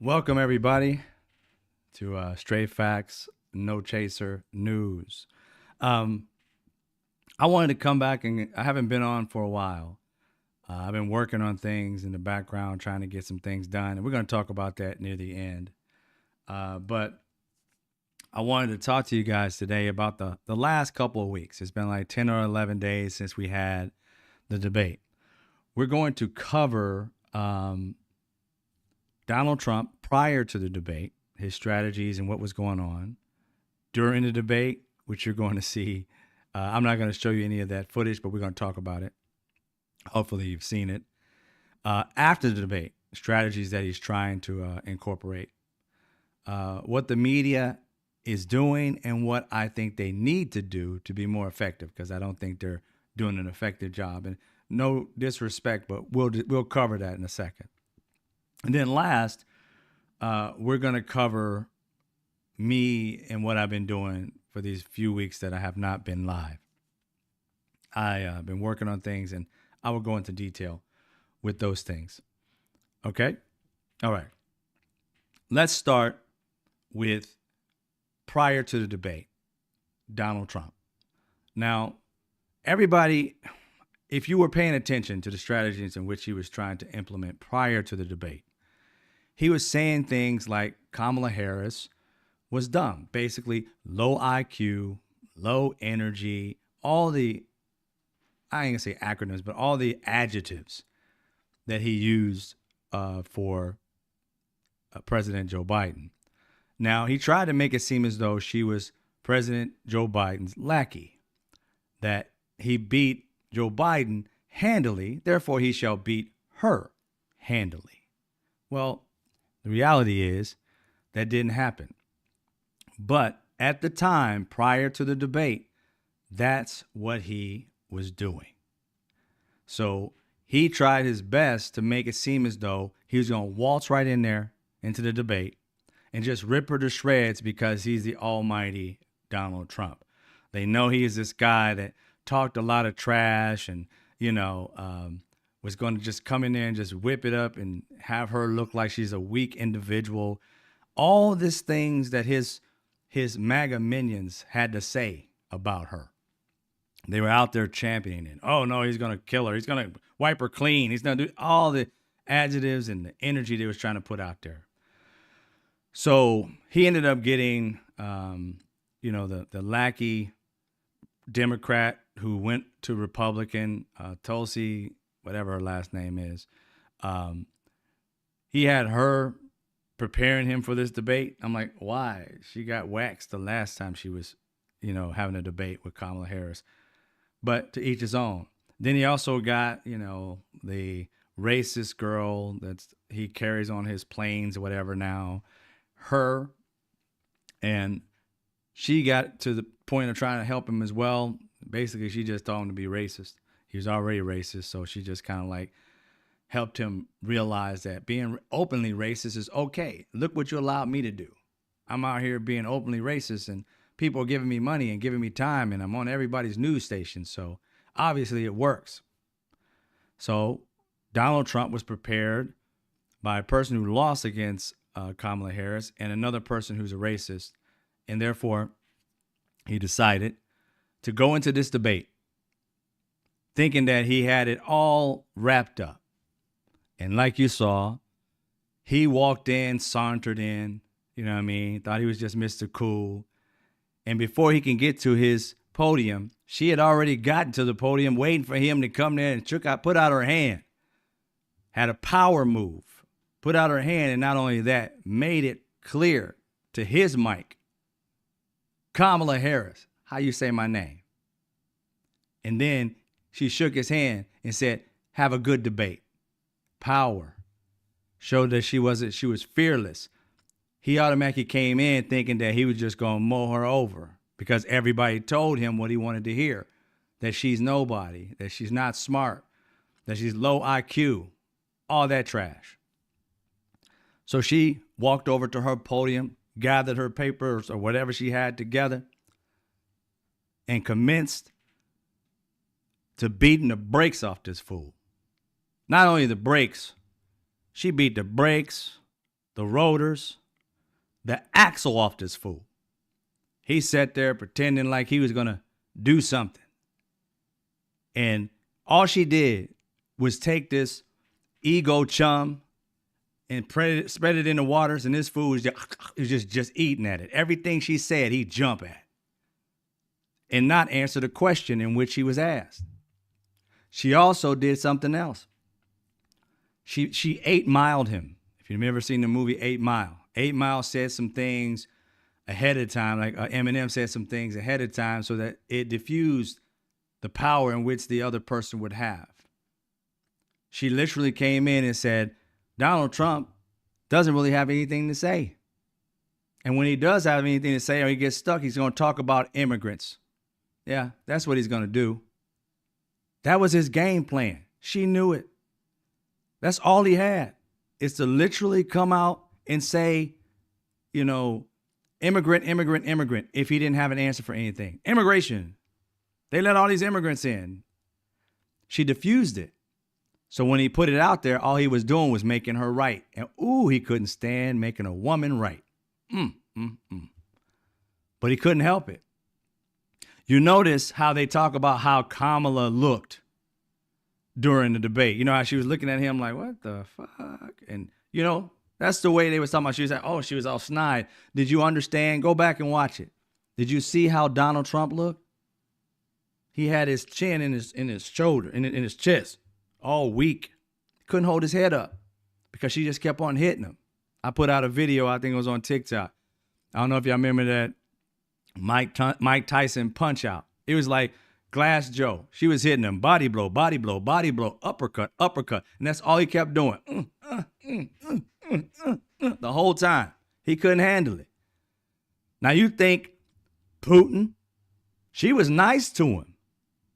Welcome, everybody, to Straight Facts, No Chaser News. Um, I wanted to come back, and I haven't been on for a while. I've been working on things in the background, trying to get some things done, and we're going to talk about that near the end. But I wanted to talk to you guys today about the last couple of weeks. It's been like 10 or 11 days since we had the debate. We're going to cover Donald Trump prior to the debate, his strategies and what was going on during the debate, which you're going to see. I'm not going to show you any of that footage, but we're going to talk about it. Hopefully you've seen it. After the debate, strategies that he's trying to incorporate, what the media is doing and what I think they need to do to be more effective, because I don't think they're doing an effective job. And no disrespect, but we'll cover that in a second. And then last, we're going to cover me and what I've been doing for these few weeks that I have not been live. I've been working on things, and I will go into detail with those things. Okay? All right. Let's start with prior to the debate, Donald Trump. Now, everybody, if you were paying attention to the strategies in which he was trying to implement prior to the debate, he was saying things like Kamala Harris was dumb, basically low IQ, low energy, all the, I ain't gonna say acronyms, but all the adjectives that he used for President Joe Biden. Now, he tried to make it seem as though she was President Joe Biden's lackey, that he beat Joe Biden handily, therefore he shall beat her handily. Well, the reality is that didn't happen. But at the time, prior to the debate, that's what he was doing. So he tried his best to make it seem as though he was going to waltz right in there into the debate and just rip her to shreds because he's the almighty Donald Trump. They know he is this guy that talked a lot of trash and, was going to just come in there and just whip it up and have her look like she's a weak individual. All these things that his MAGA minions had to say about her. They were out there championing it. Oh, no, he's going to kill her. He's going to wipe her clean. He's going to do all the adjectives and the energy they was trying to put out there. So he ended up getting, the lackey Democrat who went to Republican, Tulsi, whatever her last name is. He had her preparing him for this debate. I'm like, why? She got waxed the last time she was, having a debate with Kamala Harris. But to each his own. Then he also got, the racist girl that he carries on his planes or whatever now. Her. And she got to the point of trying to help him as well. Basically, she just told him to be racist. He was already racist, so she just kind of like helped him realize that being openly racist is okay. Look what you allowed me to do. I'm out here being openly racist, and people are giving me money and giving me time, and I'm on everybody's news station, so obviously it works. So Donald Trump was prepared by a person who lost against Kamala Harris and another person who's a racist, and therefore he decided to go into this debate thinking that he had it all wrapped up. And like you saw, he walked in, sauntered in, thought he was just Mr. Cool. And before he can get to his podium, she had already gotten to the podium waiting for him to come there and put out her hand. Had a power move, put out her hand, and not only that, made it clear to his mic, Kamala Harris, how you say my name? And then she shook his hand and said, have a good debate. Power. Showed that she was fearless. He automatically came in thinking that he was just going to mow her over because everybody told him what he wanted to hear. That she's nobody, that she's not smart, that she's low IQ, all that trash. So she walked over to her podium, gathered her papers or whatever she had together, and commenced to beating the brakes off this fool. Not only the brakes, she beat the brakes, the rotors, the axle off this fool. He sat there pretending like he was going to do something. And all she did was take this ego chum and spread it in the waters, and this fool was just eating at it. Everything she said, he'd jump at and not answer the question in which he was asked. She also did something else. She 8 Miled him. If you've ever seen the movie 8 Mile, 8 Mile said some things ahead of time, like Eminem said some things ahead of time so that it diffused the power in which the other person would have. She literally came in and said, Donald Trump doesn't really have anything to say. And when he does have anything to say or he gets stuck, he's going to talk about immigrants. Yeah, that's what he's going to do. That was his game plan. She knew it. That's all he had, is to literally come out and say, you know, immigrant, immigrant, immigrant, if he didn't have an answer for anything. Immigration. They let all these immigrants in. She diffused it. So when he put it out there, all he was doing was making her right. And he couldn't stand making a woman right. But he couldn't help it. You notice how they talk about how Kamala looked during the debate. You know how she was looking at him like, what the fuck? And, you know, that's the way they was talking about. She was like, oh, she was all snide. Did you understand? Go back and watch it. Did you see how Donald Trump looked? He had his chin in his shoulder, in his chest, all weak. Couldn't hold his head up because she just kept on hitting him. I put out a video, I think it was on TikTok. I don't know if y'all remember that Mike Tyson punch out. It was like Glass Joe. She was hitting him. Body blow, body blow, body blow, uppercut, uppercut. And that's all he kept doing. The whole time. He couldn't handle it. Now you think Putin, she was nice to him.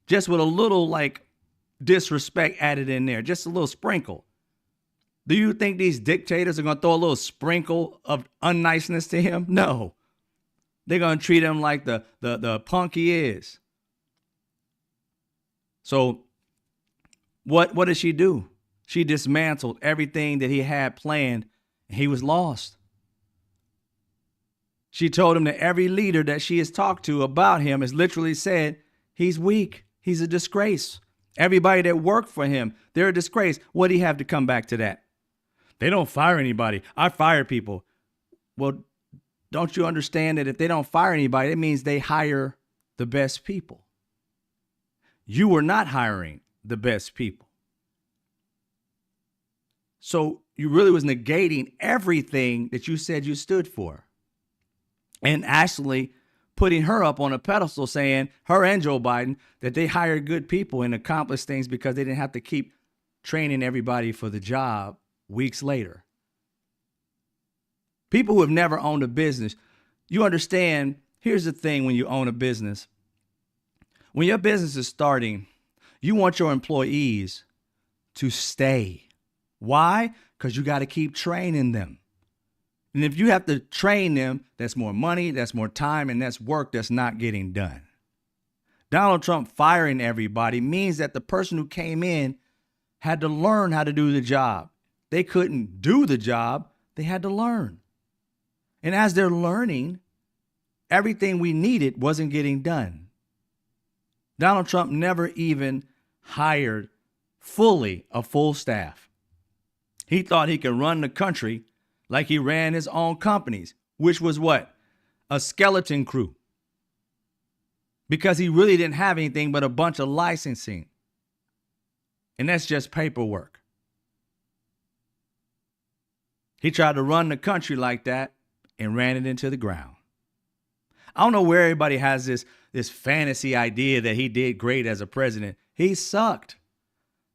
Just with a little like disrespect added in there. Just a little sprinkle. Do you think these dictators are going to throw a little sprinkle of unniceness to him? No. They're going to treat him like the punk he is. So what did she do? She dismantled everything that he had planned, and he was lost. She told him that every leader that she has talked to about him has literally said, he's weak. He's a disgrace. Everybody that worked for him, they're a disgrace. What do you have to come back to that? They don't fire anybody. I fire people. Well, don't you understand that if they don't fire anybody, it means they hire the best people? You were not hiring the best people. So you really was negating everything that you said you stood for. And actually putting her up on a pedestal saying, her and Joe Biden, that they hired good people and accomplished things because they didn't have to keep training everybody for the job weeks later. People who have never owned a business, you understand, here's the thing when you own a business. When your business is starting, you want your employees to stay. Why? Because you got to keep training them. And if you have to train them, that's more money, that's more time, and that's work that's not getting done. Donald Trump firing everybody means that the person who came in had to learn how to do the job. They couldn't do the job. They had to learn. And as they're learning, everything we needed wasn't getting done. Donald Trump never even hired fully a full staff. He thought he could run the country like he ran his own companies, which was what? A skeleton crew. Because he really didn't have anything but a bunch of licensing. And that's just paperwork. He tried to run the country like that and ran it into the ground. I don't know where everybody has this fantasy idea that he did great as a president. He sucked.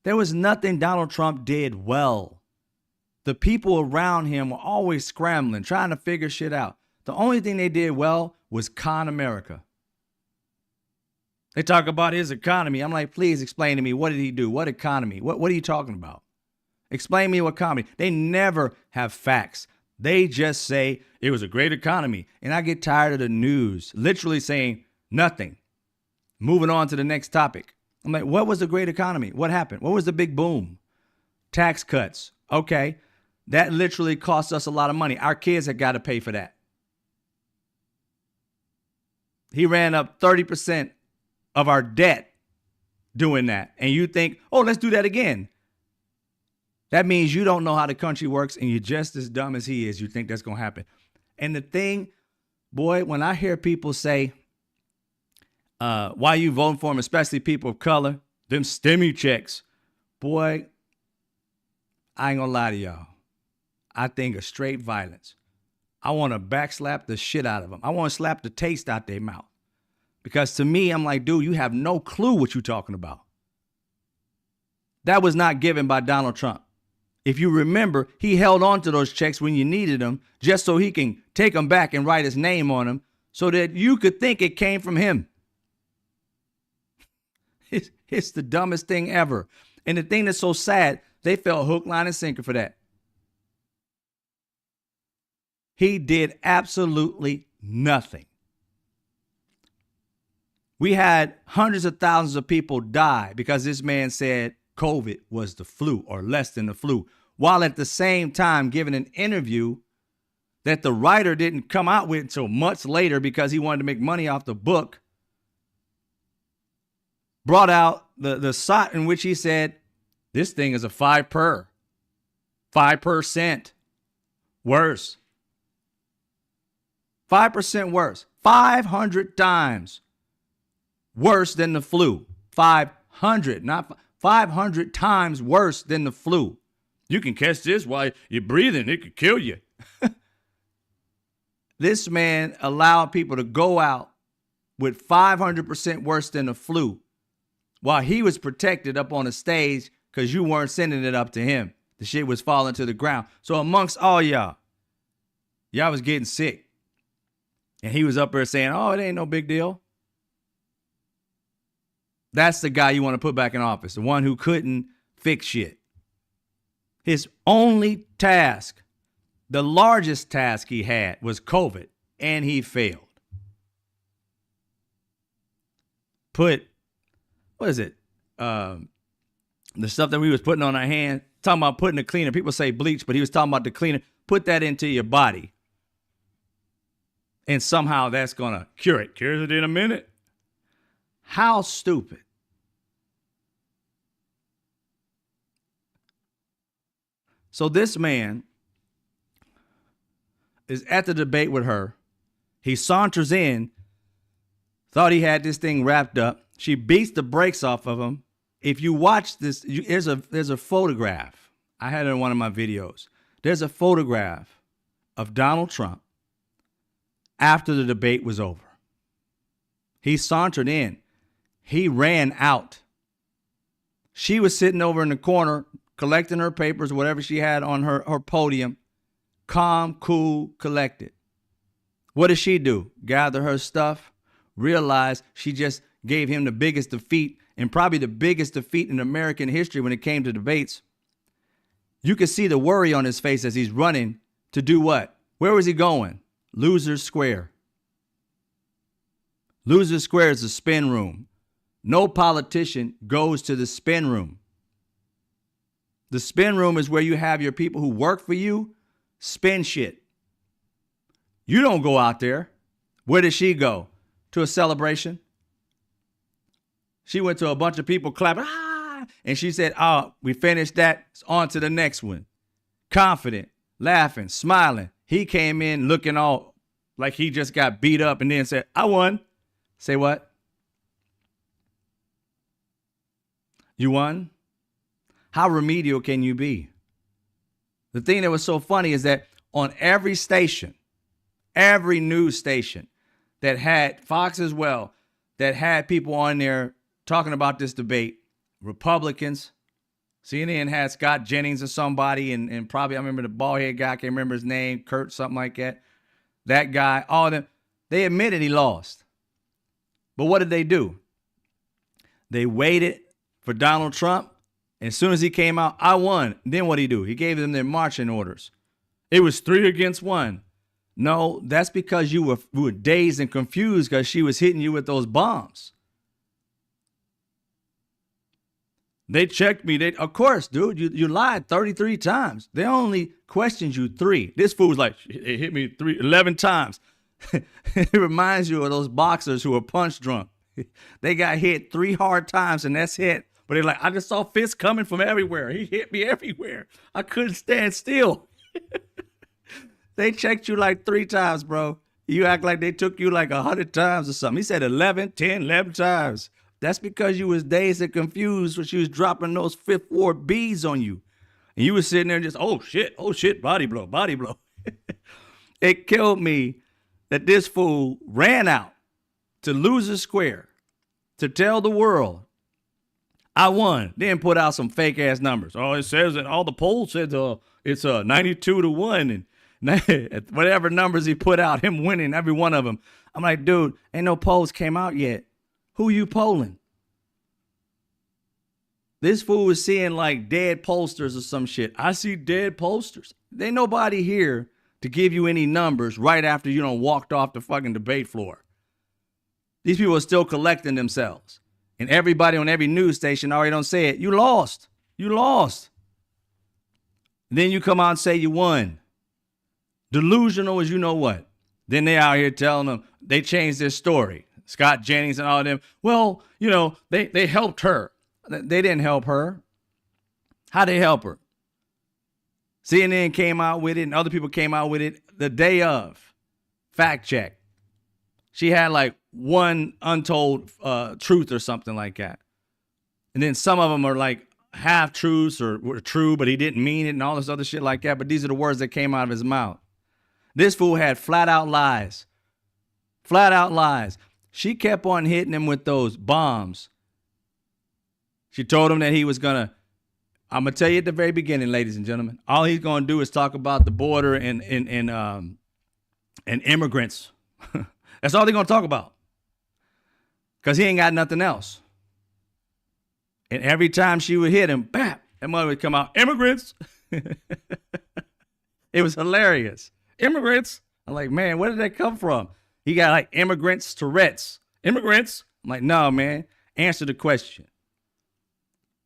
There was nothing Donald Trump did well. The people around him were always scrambling, trying to figure shit out. The only thing they did well was con America. They talk about his economy. I'm like, please explain to me, what did he do? What economy? What are you talking about? Explain me what economy. They never have facts. They just say it was a great economy. And I get tired of the news literally saying nothing. Moving on to the next topic. I'm like, what was the great economy? What happened? What was the big boom? Tax cuts. Okay. That literally costs us a lot of money. Our kids have got to pay for that. He ran up 30% of our debt doing that. And you think, oh, let's do that again. That means you don't know how the country works and you're just as dumb as he is. You think that's going to happen. And the thing, boy, when I hear people say, why you voting for him, especially people of color, them stimmy checks, boy, I ain't gonna lie to y'all. I think of straight violence. I want to backslap the shit out of them. I want to slap the taste out their mouth. Because to me, I'm like, dude, you have no clue what you're talking about. That was not given by Donald Trump. If you remember, he held on to those checks when you needed them just so he can take them back and write his name on them so that you could think it came from him. It's the dumbest thing ever. And the thing that's so sad, they fell hook, line, and sinker for that. He did absolutely nothing. We had hundreds of thousands of people die because this man said COVID was the flu or less than the flu, while at the same time giving an interview that the writer didn't come out with until much later because he wanted to make money off the book, brought out the site in which he said, this thing is a 5% worse. 5% worse. 500 times worse than the flu. 500, not 500 times worse than the flu. You can catch this while you're breathing. It could kill you. This man allowed people to go out with 500% worse than the flu while he was protected up on the stage because you weren't sending it up to him. The shit was falling to the ground. So amongst all y'all was getting sick. And he was up there saying, oh, it ain't no big deal. That's the guy you want to put back in office, the one who couldn't fix shit. His only task, the largest task he had was COVID, and he failed. What is it? The stuff that we was putting on our hand, talking about putting the cleaner. People say bleach, but he was talking about the cleaner. Put that into your body. And somehow that's going to cure it. Cures it in a minute. How stupid. So this man is at the debate with her. He saunters in, thought he had this thing wrapped up. She beats the brakes off of him. If you watch this, there's a photograph. I had it in one of my videos. There's a photograph of Donald Trump after the debate was over. He sauntered in. He ran out. She was sitting over in the corner collecting her papers, whatever she had on her podium. Calm, cool, collected. What did she do? Gather her stuff, realize she just gave him the biggest defeat and probably the biggest defeat in American history when it came to debates. You could see the worry on his face as he's running to do what? Where was he going? Loser's Square. Loser's Square is a spin room. No politician goes to the spin room. The spin room is where you have your people who work for you spin shit. You don't go out there. Where did she go? To a celebration? She went to a bunch of people clapping, and she said, oh, we finished that. It's on to the next one. Confident, laughing, smiling. He came in looking all like he just got beat up and then said, I won. Say what? You won? How remedial can you be? The thing that was so funny is that on every station, every news station that had Fox as well, that had people on there talking about this debate, Republicans, CNN had Scott Jennings or somebody, and probably, I remember the bald head guy, I can't remember his name, Kurt, something like that. That guy, all of them, they admitted he lost. But what did they do? They waited for Donald Trump. And as soon as he came out, I won. Then what did he do? He gave them their marching orders. It was 3-1. No, that's because you were dazed and confused because she was hitting you with those bombs. They checked me. Of course, dude, you lied 33 times. They only questioned you 3. This fool was like, it hit me 11 times. It reminds you of those boxers who are punch drunk. They got hit 3 hard times and that's it. But they're like, I just saw fists coming from everywhere. He hit me everywhere. I couldn't stand still. They checked you like 3 times, bro. You act like they took you like 100 times or something. He said 11 times. That's because you was dazed and confused when she was dropping those Fifth Ward bees on you. And you was sitting there just, oh shit, body blow. It killed me that this fool ran out to Loser Square to tell the world, I won. Then put out some fake ass numbers. Oh, it says that all the polls said it's 92-1 and whatever numbers he put out, him winning every one of them. I'm like, dude, ain't no polls came out yet. Who you polling? This fool was seeing like dead posters or some shit. I see dead posters. There ain't nobody here to give you any numbers right after you done walked off the fucking debate floor. These people are still collecting themselves. And everybody on every news station already don't say it. You lost. And then you come out and say you won. Delusional as you know what. Then they out here telling them they changed their story. Scott Jennings and all of them. Well, they helped her. They didn't help her. How'd they help her? CNN came out with it and other people came out with it the day of. Fact check. She had like one untold truth or something like that. And then some of them are like half truths or were true, but he didn't mean it and all this other shit like that. But these are the words that came out of his mouth. This fool had flat out lies. She kept on hitting him with those bombs. She told him that he was I'm going to tell you at the very beginning, ladies and gentlemen, all he's going to do is talk about the border and immigrants. That's all they're going to talk about. Because he ain't got nothing else. And every time she would hit him, bam, that mother would come out, immigrants. It was hilarious. Immigrants. I'm like, man, where did that come from? He got like immigrants, Tourette's. Immigrants. I'm like, no, man. Answer the question.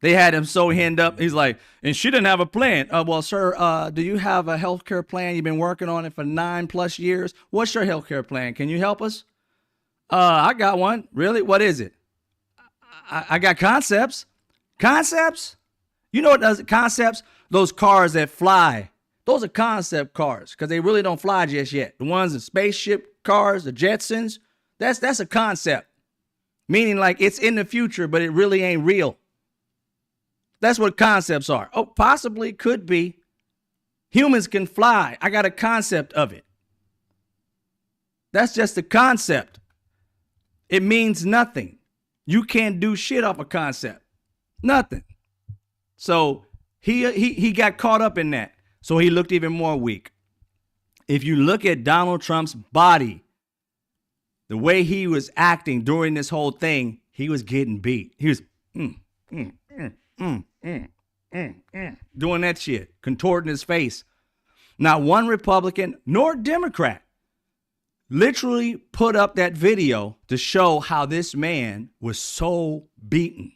They had him so hemmed up. He's like, and she didn't have a plan. Well, sir, do you have a healthcare plan? You've been working on it for 9+ years. What's your healthcare plan? Can you help us? I got one. Really? What is it? I got concepts. Concepts? You know what does it? Concepts? Those cars that fly. Those are concept cars because they really don't fly just yet. The ones in spaceship cars, the Jetsons, that's a concept. Meaning like it's in the future, but it really ain't real. That's what concepts are. Oh, possibly could be. Humans can fly. I got a concept of it. That's just a concept. It means nothing. You can't do shit off a concept. Nothing. So he got caught up in that. So he looked even more weak. If you look at Donald Trump's body, the way he was acting during this whole thing, he was getting beat. He was doing that shit, contorting his face. Not one Republican nor Democrat literally put up that video to show how this man was so beaten.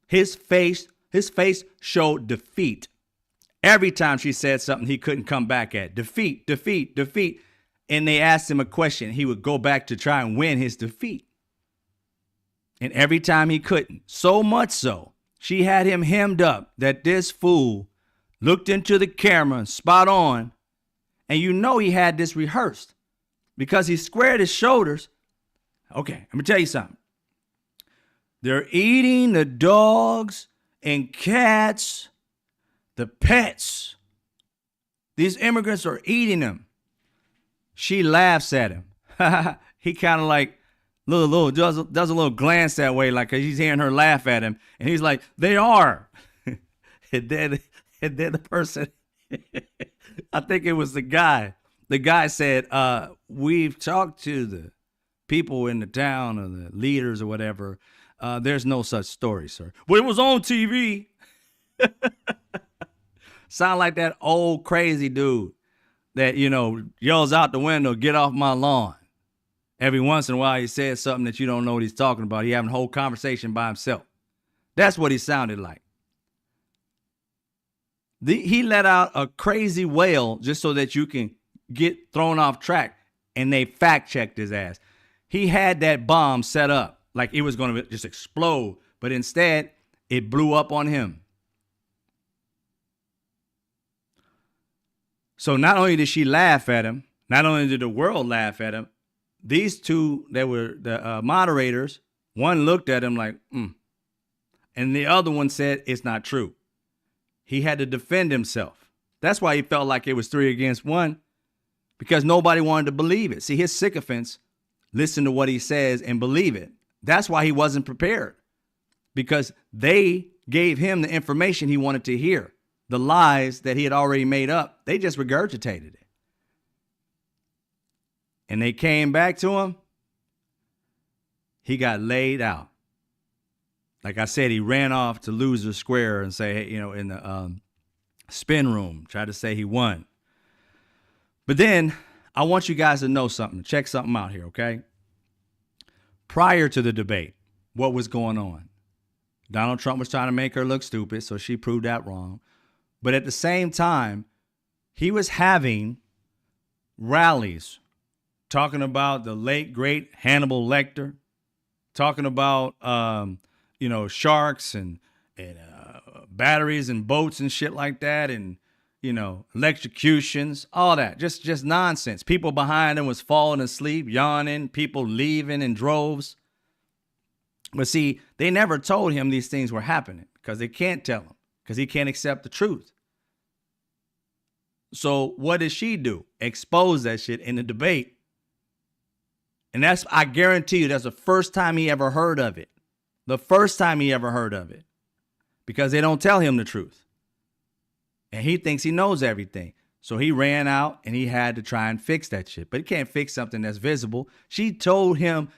His face showed defeat. Every time she said something he couldn't come back at. Defeat. And they asked him a question. He would go back to try and win his defeat. And every time he couldn't. So much so, she had him hemmed up that this fool looked into the camera spot on. And you know he had this rehearsed because he squared his shoulders. Okay, let me tell you something. They're eating the dogs and cats, the pets. These immigrants are eating them. She laughs at him. He kind of like does a little glance that way, like he's hearing her laugh at him, and he's like, "They are." and then the person, I think it was the guy. The guy said, "We've talked to the people in the town or the leaders or whatever. There's no such story, sir." Well, it was on TV. Sound like that old crazy dude that, yells out the window, "Get off my lawn." Every once in a while, he says something that you don't know what he's talking about. He having a whole conversation by himself. That's what he sounded like. He let out a crazy wail just so that you can get thrown off track, and they fact checked his ass. He had that bomb set up like it was going to just explode, but instead it blew up on him. So not only did she laugh at him, not only did the world laugh at him, these two that were the moderators, one looked at him like, and the other one said it's not true. He had to defend himself. That's why he felt like it was 3 against 1, because nobody wanted to believe it. See, his sycophants listen to what he says and believe it. That's why he wasn't prepared, because they gave him the information he wanted to hear. The lies that he had already made up, they just regurgitated it. And they came back to him. He got laid out. Like I said, he ran off to Loser Square and say, hey, in the spin room, tried to say he won. But then I want you guys to know something. Check something out here, okay? Prior to the debate, what was going on? Donald Trump was trying to make her look stupid, so she proved that wrong. But at the same time, he was having rallies talking about the late, great Hannibal Lecter, talking about, sharks and batteries and boats and shit like that, and, electrocutions, all that. Just nonsense. People behind him was falling asleep, yawning, people leaving in droves. But see, they never told him these things were happening because they can't tell him, because he can't accept the truth. So what did she do? Expose that shit in the debate. And I guarantee you, that's the first time he ever heard of it. The first time he ever heard of it. Because they don't tell him the truth. And he thinks he knows everything. So he ran out and he had to try and fix that shit. But he can't fix something that's visible. She told him,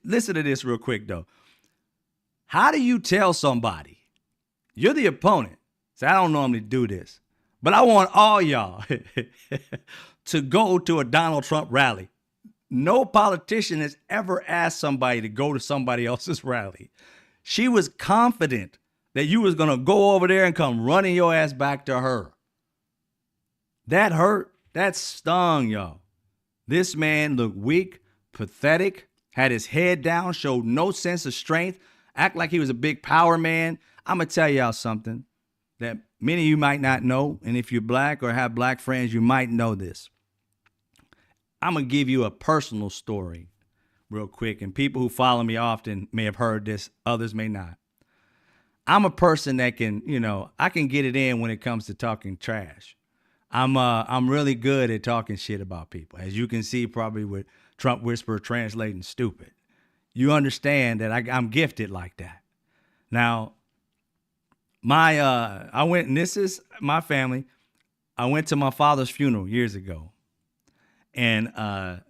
listen to this real quick though. How do you tell somebody, you're the opponent? So I don't normally do this, but I want all y'all to go to a Donald Trump rally. No politician has ever asked somebody to go to somebody else's rally. She was confident that you was going to go over there and come running your ass back to her. That hurt. That stung, y'all. This man looked weak, pathetic, had his head down, showed no sense of strength, act like he was a big power man. I'm going to tell y'all something that many of you might not know, and if you're black or have black friends, you might know this. I'm going to give you a personal story real quick, and people who follow me often may have heard this, others may not. I'm a person that can, I can get it in when it comes to talking trash. I'm really good at talking shit about people. As you can see, probably with Trump Whisperer translating stupid. You understand that I'm gifted like that. Now, I went, and this is my family. I went to my father's funeral years ago. And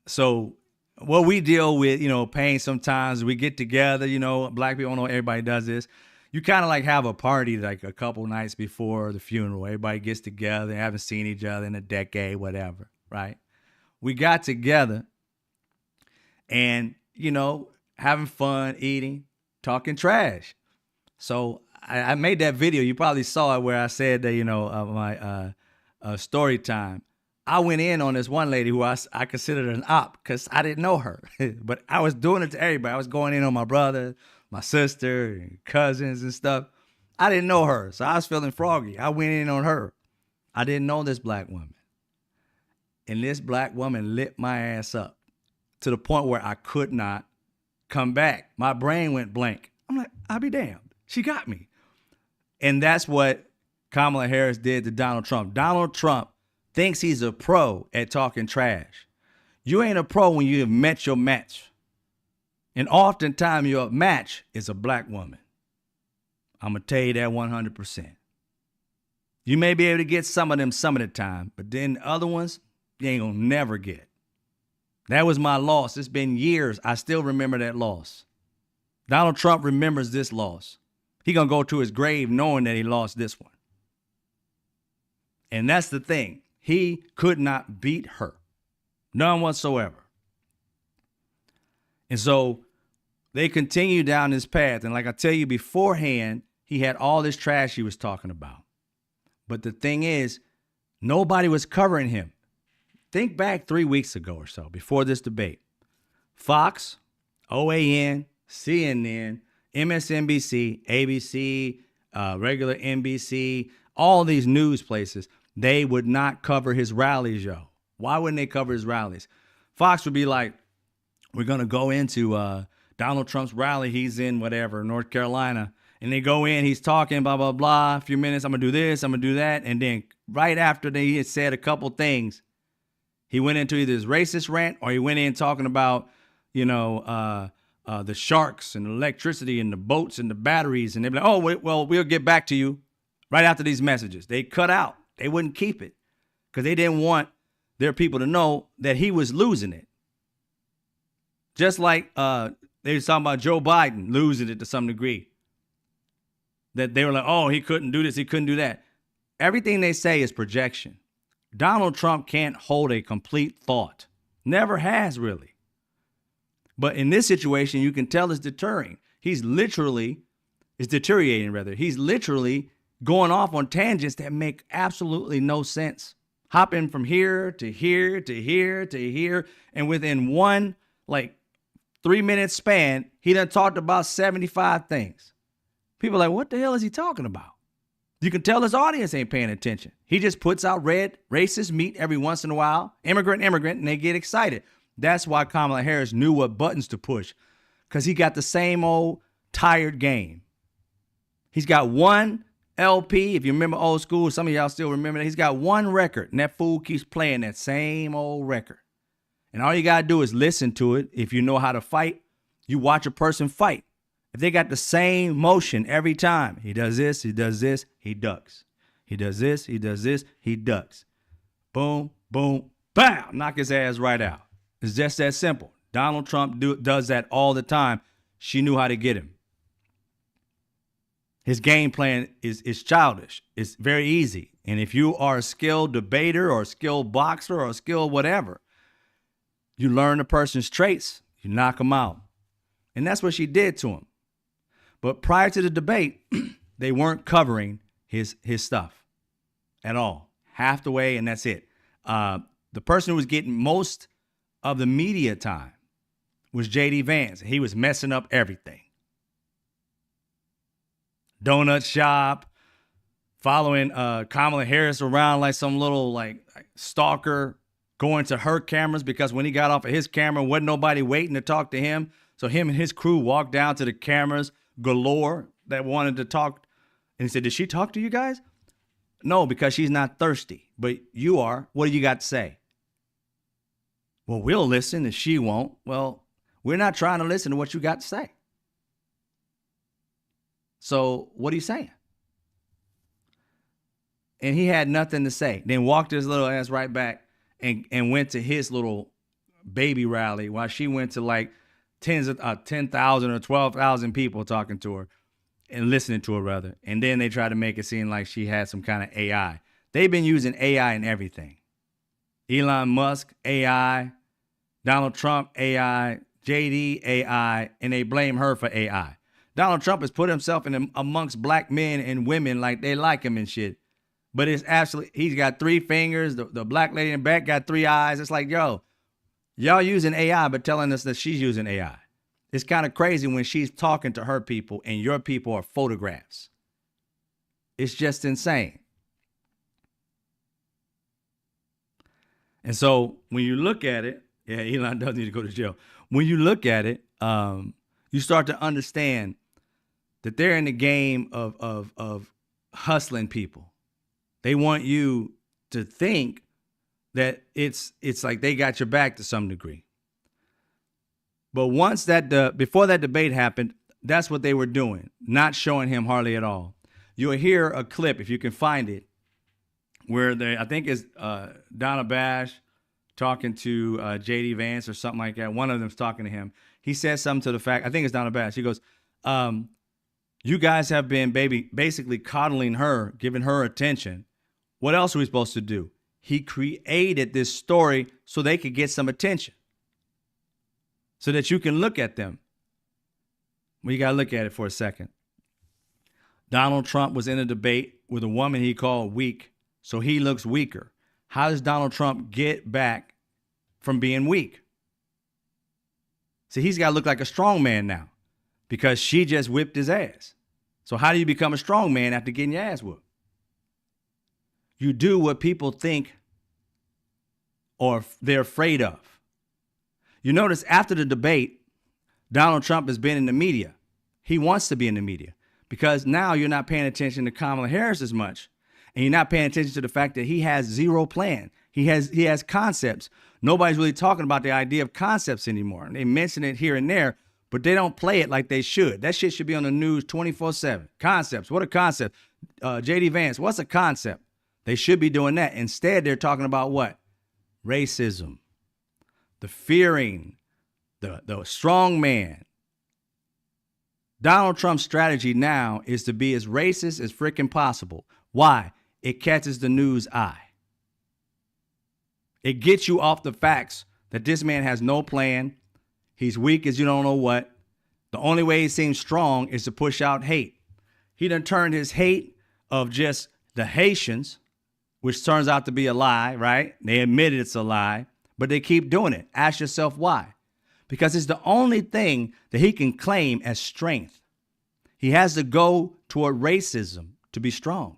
so what we deal with, pain sometimes, we get together, black people, I don't know, everybody does this. You kind of like have a party like a couple nights before the funeral. Everybody gets together, haven't seen each other in a decade, whatever, right? We got together and, having fun, eating, talking trash. So I made that video. You probably saw it where I said that, my story time. I went in on this one lady who I considered an op because I didn't know her. But I was doing it to everybody. I was going in on my brother, my sister, and cousins and stuff. I didn't know her, so I was feeling froggy. I went in on her. I didn't know this black woman. And this black woman lit my ass up to the point where I could not come back. My brain went blank. I'm like, I'll be damned. She got me. And that's what Kamala Harris did to Donald Trump. Donald Trump thinks he's a pro at talking trash. You ain't a pro when you have met your match. And oftentimes your match is a black woman. I'm going to tell you that 100%. You may be able to get some of them some of the time, but then other ones, you ain't going to never get. That was my loss. It's been years. I still remember that loss. Donald Trump remembers this loss. He going to go to his grave knowing that he lost this one. And that's the thing. He could not beat her. None whatsoever. And so they continue down this path. And like I tell you beforehand, he had all this trash he was talking about. But the thing is, nobody was covering him. Think back 3 weeks ago or so, before this debate. Fox, OAN, CNN, MSNBC, ABC, regular NBC, all these news places, they would not cover his rallies, yo. Why wouldn't they cover his rallies? Fox would be like, we're going to go into Donald Trump's rally. He's in whatever, North Carolina. And they go in, he's talking, blah, blah, blah. A few minutes, I'm going to do this, I'm going to do that. And then right after he had said a couple things, he went into either his racist rant or he went in talking about, the sharks and electricity and the boats and the batteries. And they'd be like, oh, well, we'll get back to you right after these messages. They cut out. They wouldn't keep it because they didn't want their people to know that he was losing it. Just like they were talking about Joe Biden losing it to some degree. That they were like, oh, he couldn't do this, he couldn't do that. Everything they say is projection. Donald Trump can't hold a complete thought. Never has, really. But in this situation, you can tell it's deterring. It's deteriorating, rather. He's literally going off on tangents that make absolutely no sense. Hopping from here to here to here to here. And within one, 3-minute span, he done talked about 75 things. People are like, what the hell is he talking about? You can tell his audience ain't paying attention. He just puts out red, racist meat every once in a while. Immigrant, and they get excited. That's why Kamala Harris knew what buttons to push. Because he got the same old tired game. He's got one LP. If you remember old school, some of y'all still remember that. He's got one record, and that fool keeps playing that same old record. And all you got to do is listen to it. If you know how to fight, you watch a person fight. If they got the same motion every time, he does this, he ducks. He does this, he ducks. Boom, boom, bam, knock his ass right out. It's just that simple. Donald Trump does that all the time. She knew how to get him. His game plan is childish. It's very easy. And if you are a skilled debater or a skilled boxer or a skilled whatever, you learn the person's traits, you knock them out. And that's what she did to him. But prior to the debate, they weren't covering his stuff at all. Half the way, and that's it. The person who was getting most of the media time was J.D. Vance. He was messing up everything. Donut shop, following Kamala Harris around like some little stalker, going to her cameras because when he got off of his camera, wasn't nobody waiting to talk to him. So him and his crew walked down to the cameras galore that wanted to talk. And he said, did she talk to you guys? No, because she's not thirsty. But you are. What do you got to say? Well, we'll listen and she won't. Well, we're not trying to listen to what you got to say. So what are you saying? And he had nothing to say. Then walked his little ass right back and went to his little baby rally while she went to 10,000 or 12,000 people talking to her and listening to her rather. And then they tried to make it seem like she had some kind of AI. They've been using AI in everything. Elon Musk, AI, Donald Trump, AI, JD, AI, and they blame her for AI. Donald Trump has put himself in amongst black men and women like they like him and shit. But it's absolutely, he's got 3 fingers. The black lady in the back got 3 eyes. It's like, yo, y'all using AI but telling us that she's using AI. It's kind of crazy when she's talking to her people and your people are photographs. It's just insane. And so when you look at it, yeah, Elon does need to go to jail. When you look at it, you start to understand that they're in the game of hustling people. They want you to think that it's like they got your back to some degree. But once before that debate happened, that's what they were doing, not showing him hardly at all. You'll hear a clip, if you can find it, where I think it's Donna Bash talking to J.D. Vance or something like that. One of them's talking to him. He says something to the fact, I think it's Donna Bash. He goes, you guys have been basically coddling her, giving her attention. What else are we supposed to do? He created this story so they could get some attention, so that you can look at them. Well, you got to look at it for a second. Donald Trump was in a debate with a woman he called weak, so he looks weaker. How does Donald Trump get back from being weak? See, he's got to look like a strong man now because she just whipped his ass. So how do you become a strong man after getting your ass whooped? You do what people think or they're afraid of. You notice after the debate, Donald Trump has been in the media. He wants to be in the media because now you're not paying attention to Kamala Harris as much. And you're not paying attention to the fact that he has zero plan. He has concepts. Nobody's really talking about the idea of concepts anymore. They mention it here and there, but they don't play it like they should. That shit should be on the news 24/7. Concepts. What a concept. J.D. Vance, what's a concept? They should be doing that. Instead, they're talking about what? Racism. The fearing. The strong man. Donald Trump's strategy now is to be as racist as freaking possible. Why? It catches the news eye. It gets you off the facts that this man has no plan. He's weak as you don't know what. The only way he seems strong is to push out hate. He done turned his hate of just the Haitians, which turns out to be a lie, right? They admitted it's a lie, but they keep doing it. Ask yourself why. Because it's the only thing that he can claim as strength. He has to go toward racism to be strong.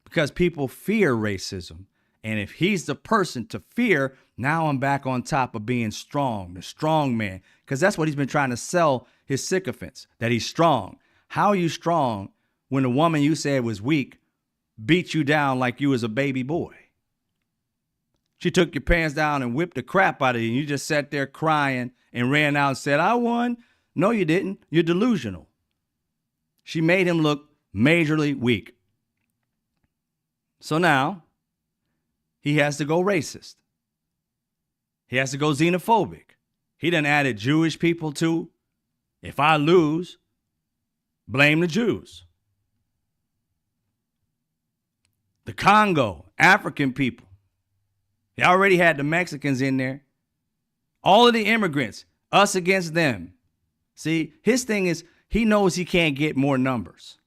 Because people fear racism. And if he's the person to fear, now I'm back on top of being strong, the strong man. Because that's what he's been trying to sell his sycophants, that he's strong. How are you strong when the woman you said was weak beat you down like you was a baby boy? She took your pants down and whipped the crap out of you. And you just sat there crying and ran out and said, I won. No, you didn't. You're delusional. She made him look majorly weak. So now he has to go racist. He has to go xenophobic. He done added Jewish people too. If I lose, blame the Jews. The Congo, African people. He already had the Mexicans in there. All of the immigrants, us against them. See, his thing is he knows he can't get more numbers.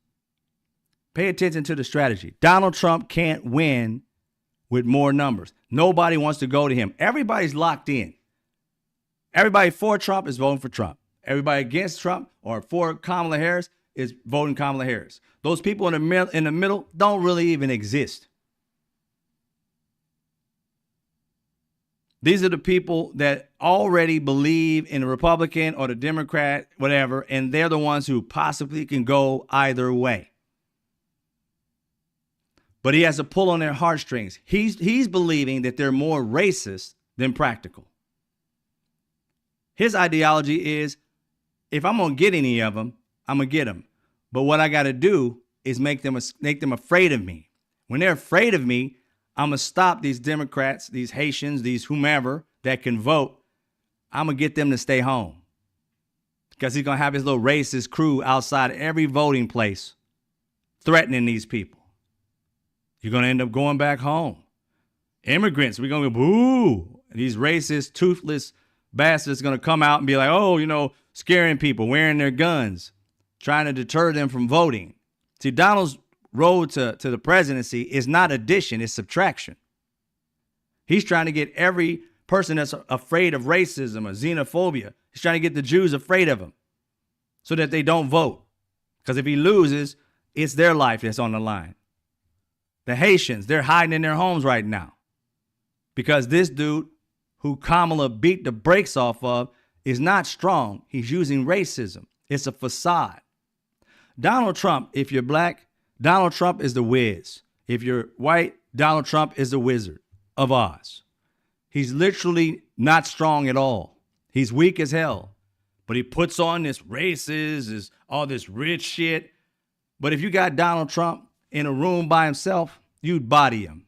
Pay attention to the strategy. Donald Trump can't win with more numbers. Nobody wants to go to him. Everybody's locked in. Everybody for Trump is voting for Trump. Everybody against Trump or for Kamala Harris is voting Kamala Harris. Those people in the middle don't really even exist. These are the people that already believe in the Republican or the Democrat, whatever, and they're the ones who possibly can go either way. But he has to pull on their heartstrings. He's believing that they're more racist than practical. His ideology is, if I'm going to get any of them, I'm going to get them. But what I got to do is make them afraid of me. When they're afraid of me, I'm going to stop these Democrats, these Haitians, these whomever that can vote. I'm going to get them to stay home. Because he's going to have his little racist crew outside every voting place threatening these people. You're going to end up going back home. Immigrants, we're going to go, boo. These racist, toothless bastards are going to come out and be like, oh, scaring people, wearing their guns, trying to deter them from voting. See, Donald's road to the presidency is not addition, it's subtraction. He's trying to get every person that's afraid of racism or xenophobia, he's trying to get the Jews afraid of him so that they don't vote. Because if he loses, it's their life that's on the line. The Haitians, they're hiding in their homes right now because this dude who Kamala beat the brakes off of is not strong. He's using racism. It's a facade. Donald Trump, if you're black, Donald Trump is the Wiz. If you're white, Donald Trump is the Wizard of Oz. He's literally not strong at all. He's weak as hell. But he puts on this racist, all this rich shit. But if you got Donald Trump in a room by himself, you'd body him.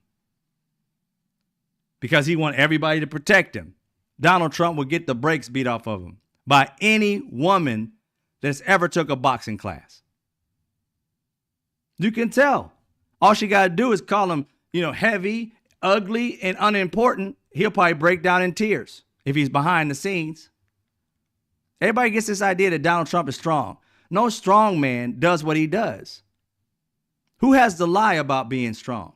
Because he wants everybody to protect him. Donald Trump would get the brakes beat off of him by any woman that's ever took a boxing class. You can tell. All she got to do is call him, heavy, ugly, and unimportant. He'll probably break down in tears if he's behind the scenes. Everybody gets this idea that Donald Trump is strong. No strong man does what he does. Who has the lie about being strong?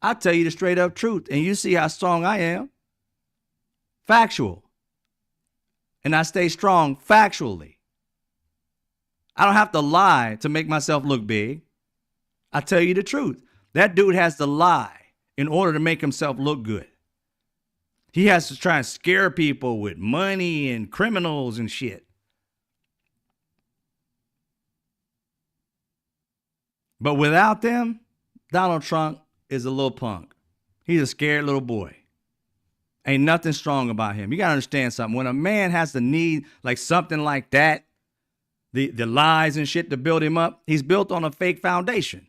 I'll tell you the straight up truth, and you see how strong I am. Factual. And I stay strong factually. I don't have to lie to make myself look big. I tell you the truth. That dude has to lie in order to make himself look good. He has to try and scare people with money and criminals and shit. But without them, Donald Trump is a little punk. He's a scared little boy. Ain't nothing strong about him. You got to understand something. When a man has the need like something like that, the lies and shit to build him up, he's built on a fake foundation.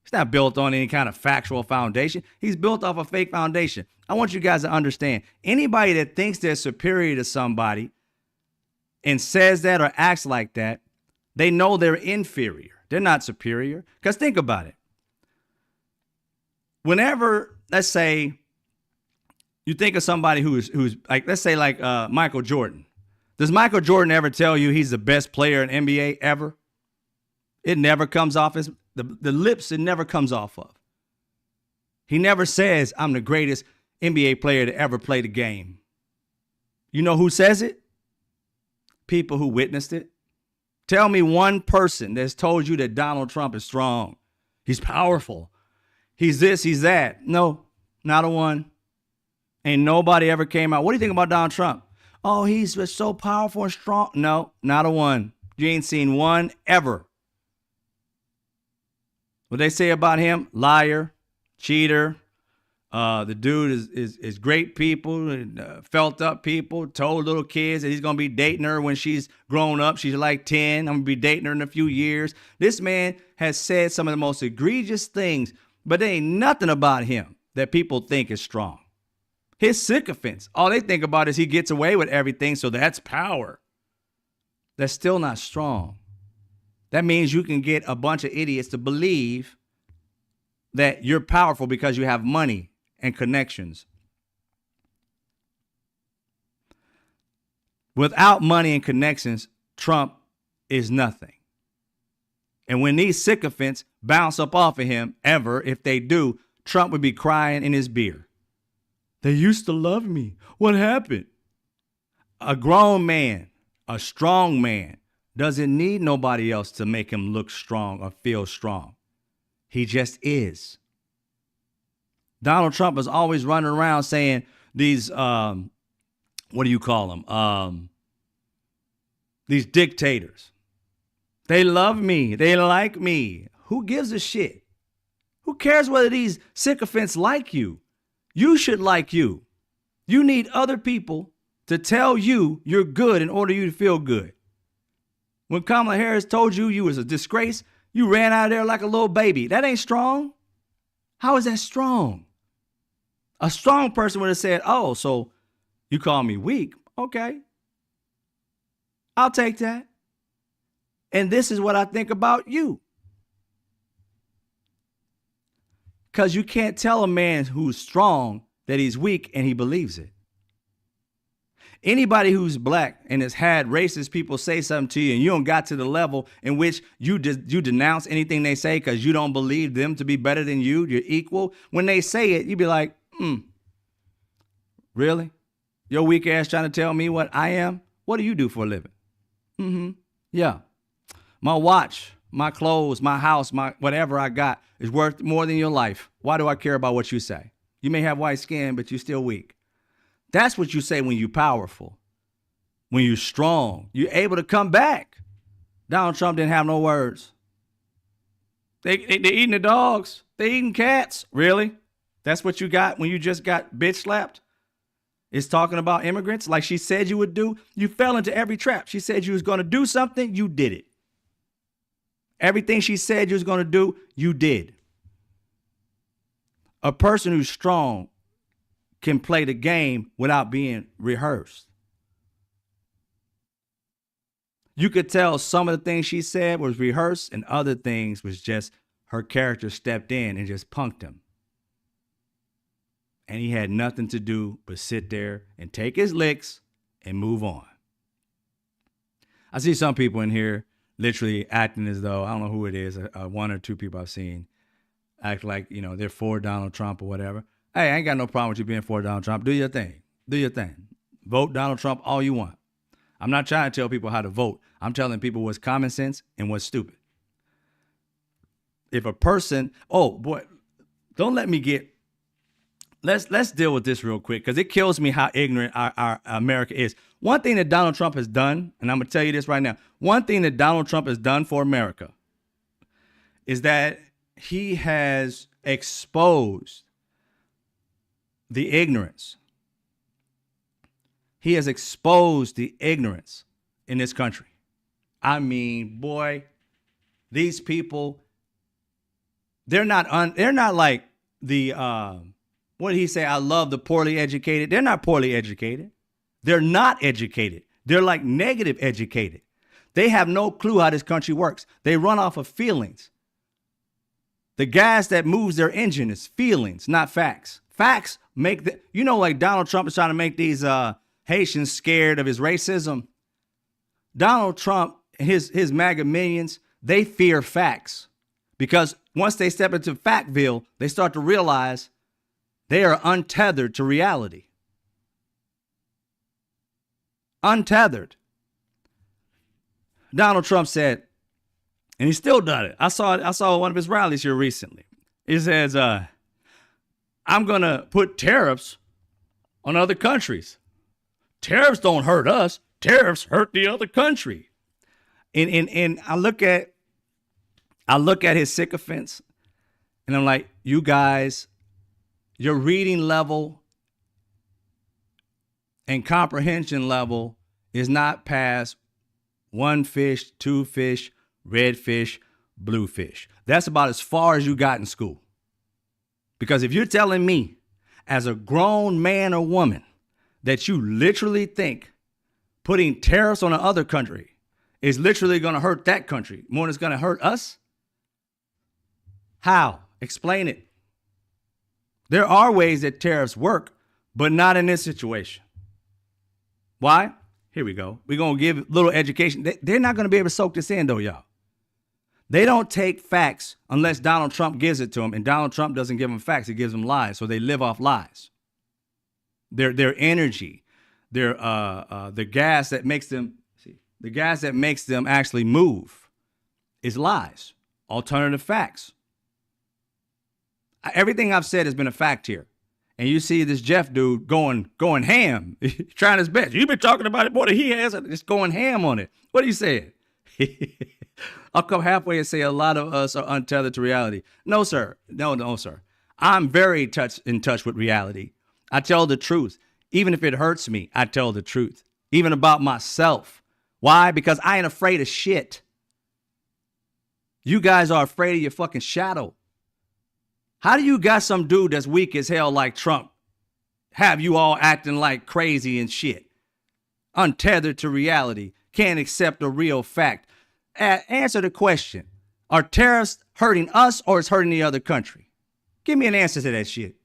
He's not built on any kind of factual foundation. He's built off a fake foundation. I want you guys to understand, anybody that thinks they're superior to somebody and says that or acts like that, they know they're inferior. They're not superior. Because think about it. Whenever, let's say, you think of somebody who's like, let's say like Michael Jordan. Does Michael Jordan ever tell you he's the best player in NBA ever? It never comes off his, the lips, it never comes off of. He never says, I'm the greatest NBA player to ever play the game. You know who says it? People who witnessed it. Tell me one person that's told you that Donald Trump is strong. He's powerful. He's this, he's that. No, not a one. Ain't nobody ever came out. What do you think about Donald Trump? Oh, he's just so powerful and strong. No, not a one. You ain't seen one ever. What they say about him? Liar, cheater. The dude is great people, and felt up people, told little kids that he's going to be dating her when she's grown up. She's like 10. I'm going to be dating her in a few years. This man has said some of the most egregious things, but there ain't nothing about him that people think is strong. His sycophants, all they think about is he gets away with everything, so that's power. That's still not strong. That means you can get a bunch of idiots to believe that you're powerful because you have money and connections. Without money and connections, Trump is nothing. And when these sycophants bounce up off of him, ever, if they do, Trump would be crying in his beer. They used to love me. What happened? A grown man, a strong man, doesn't need nobody else to make him look strong or feel strong. He just is. Donald Trump is always running around saying these, what do you call them? These dictators. They love me. They like me. Who gives a shit? Who cares whether these sycophants like you? You should like you. You need other people to tell you you're good in order for you to feel good. When Kamala Harris told you you was a disgrace, you ran out of there like a little baby. That ain't strong. How is that strong? A strong person would have said, oh, so you call me weak. Okay. I'll take that. And this is what I think about you. Because you can't tell a man who's strong that he's weak and he believes it. Anybody who's black and has had racist people say something to you and you don't got to the level in which you denounce anything they say because you don't believe them to be better than you, you're equal. When they say it, you be like, really? Your weak ass trying to tell me what I am? What do you do for a living? Yeah. My watch, my clothes, my house, my whatever I got is worth more than your life. Why do I care about what you say? You may have white skin, but you're still weak. That's what you say when you're powerful, when you're strong. You're able to come back. Donald Trump didn't have no words. They eating the dogs. They eating cats. Really? That's what you got when you just got bitch slapped? Is talking about immigrants like she said you would do? You fell into every trap. She said you was going to do something. You did it. Everything she said you was going to do, you did. A person who's strong can play the game without being rehearsed. You could tell some of the things she said was rehearsed and other things was just her character stepped in and just punked him. And he had nothing to do but sit there and take his licks and move on. I see some people in here literally acting as though, I don't know who it is, one or two people I've seen act like, they're for Donald Trump or whatever. Hey, I ain't got no problem with you being for Donald Trump. Do your thing. Do your thing. Vote Donald Trump all you want. I'm not trying to tell people how to vote. I'm telling people what's common sense and what's stupid. If a person, oh boy, don't let me get, let's deal with this real quick because it kills me how ignorant our America is. One thing that Donald Trump has done, and I'm going to tell you this right now, one thing that Donald Trump has done for America is that he has exposed the ignorance. He has exposed the ignorance in this country. I mean, boy, these people, they're not like the, what did he say? I love the poorly educated. They're not poorly educated. They're not educated. They're like negative educated. They have no clue how this country works. They run off of feelings. The gas that moves their engine is feelings, not facts. Facts make like Donald Trump is trying to make these Haitians scared of his racism. Donald Trump and his MAGA minions, they fear facts because once they step into Factville, they start to realize they are untethered to reality. Untethered. Donald Trump said, and he still done it. I saw one of his rallies here recently. He says, I'm going to put tariffs on other countries. Tariffs don't hurt us. Tariffs hurt the other country. And I look at his sycophants and I'm like, you guys, your reading level and comprehension level is not past one fish, two fish, red fish, blue fish. That's about as far as you got in school. Because if you're telling me as a grown man or woman that you literally think putting tariffs on another country is literally going to hurt that country more than it's going to hurt us, how? Explain it. There are ways that tariffs work, but not in this situation. Why? Here we go. We're going to give a little education. They're not going to be able to soak this in, though, y'all. They don't take facts unless Donald Trump gives it to them, and Donald Trump doesn't give them facts. He gives them lies, so they live off lies. Their energy, the gas that makes them actually move is lies, alternative facts. Everything I've said has been a fact here. And you see this Jeff dude going ham, trying his best. You've been talking about it more than he has, just going ham on it. What are you saying? I'll come halfway and say a lot of us are untethered to reality. No, sir. No, sir. I'm very in touch with reality. I tell the truth. Even if it hurts me, I tell the truth. Even about myself. Why? Because I ain't afraid of shit. You guys are afraid of your fucking shadow. How do you got some dude that's weak as hell like Trump have you all acting like crazy and shit? Untethered to reality. Can't accept a real fact. Answer the question. Are tariffs hurting us or is hurting the other country? Give me an answer to that shit.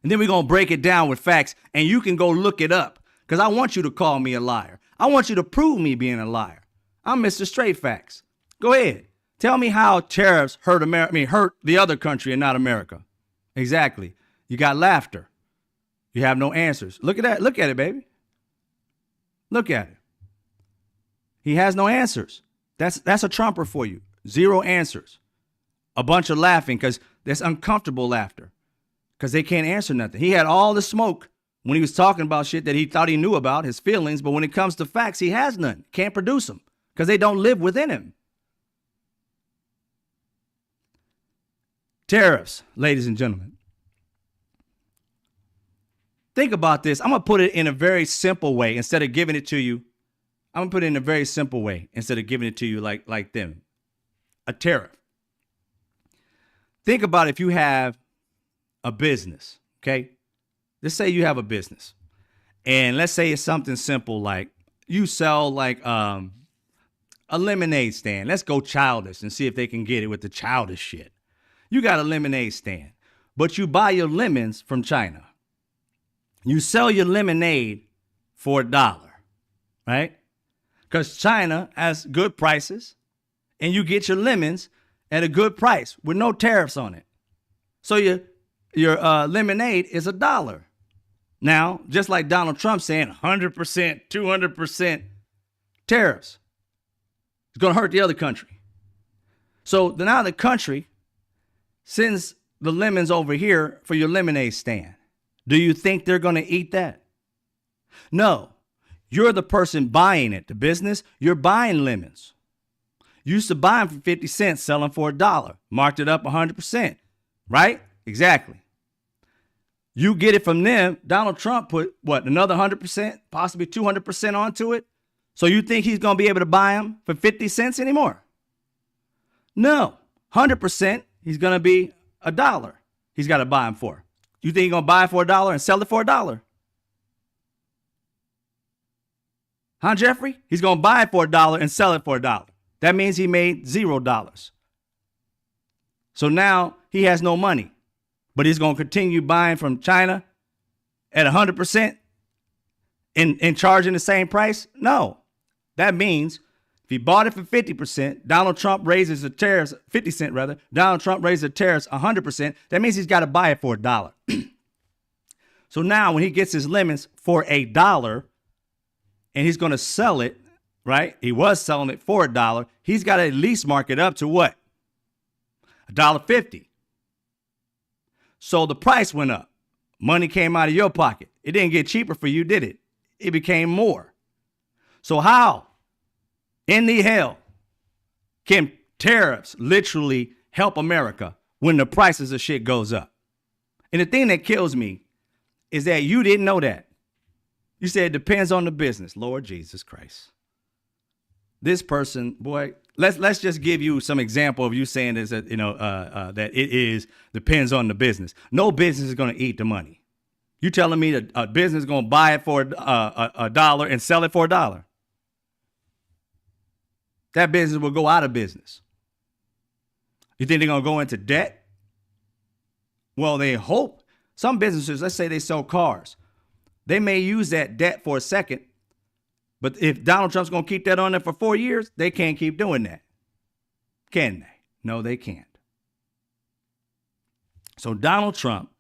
And then we're going to break it down with facts and you can go look it up because I want you to call me a liar. I want you to prove me being a liar. I'm Mr. Straight Facts. Go ahead. Tell me how tariffs hurt the other country and not America. Exactly. You got laughter. You have no answers. Look at that. Look at it, baby. Look at it. He has no answers. That's a Trumper for you. Zero answers. A bunch of laughing because that's uncomfortable laughter because they can't answer nothing. He had all the smoke when he was talking about shit that he thought he knew about, his feelings, but when it comes to facts, he has none. Can't produce them because they don't live within him. Tariffs, ladies and gentlemen. Think about this. I'm going to put it in a very simple way instead of giving it to you. I'm going to put it in a very simple way instead of giving it to you like them. A tariff. Think about if you have a business, okay? Let's say you have a business. And let's say it's something simple like you sell like a lemonade stand. Let's go childish and see if they can get it with the childish shit. You got a lemonade stand, but you buy your lemons from China. You sell your lemonade for $1, right? because China has good prices and you get your lemons at a good price with no tariffs on it. So your lemonade is $1. Now, just like Donald Trump saying 100%, 200% tariffs, it's going to hurt the other country. So now the country sends the lemons over here for your lemonade stand. Do you think they're going to eat that? No. You're the person buying it. The business, you're buying lemons. You used to buy them for 50 cents, sell them for $1. Marked it up 100%. Right? Exactly. You get it from them. Donald Trump put, another 100%, possibly 200% onto it? So you think he's going to be able to buy them for 50 cents anymore? No. 100%, he's going to be $1. He's got to buy them for. You think he's going to buy it for $1 and sell it for $1? Huh, Jeffrey? He's going to buy it for $1 and sell it for $1. That means he made $0. So now he has no money, but he's going to continue buying from China at 100% and charging the same price? No. That means if he bought it for 50%, Donald Trump raises the tariffs, 50 cents rather, Donald Trump raises the tariffs 100%, that means he's got to buy it for $1. So now when he gets his lemons for $1 and he's going to sell it, right? He was selling it for $1. He's got to at least mark it up to what? $1.50. So the price went up. Money came out of your pocket. It didn't get cheaper for you, did it? It became more. So how in the hell can tariffs literally help America when the prices of shit goes up? And the thing that kills me is that you didn't know that. You said it depends on the business. Lord Jesus Christ. This person, boy, let's just give you some example of you saying this, that it is depends on the business. No business is going to eat the money. You telling me that a business is going to buy it for $1 and sell it for $1? That business will go out of business. You think they're going to go into debt? Well, they hope. Some businesses, let's say they sell cars. They may use that debt for a second, but if Donald Trump's going to keep that on there for 4 years, they can't keep doing that. Can they? No, they can't. So Donald Trump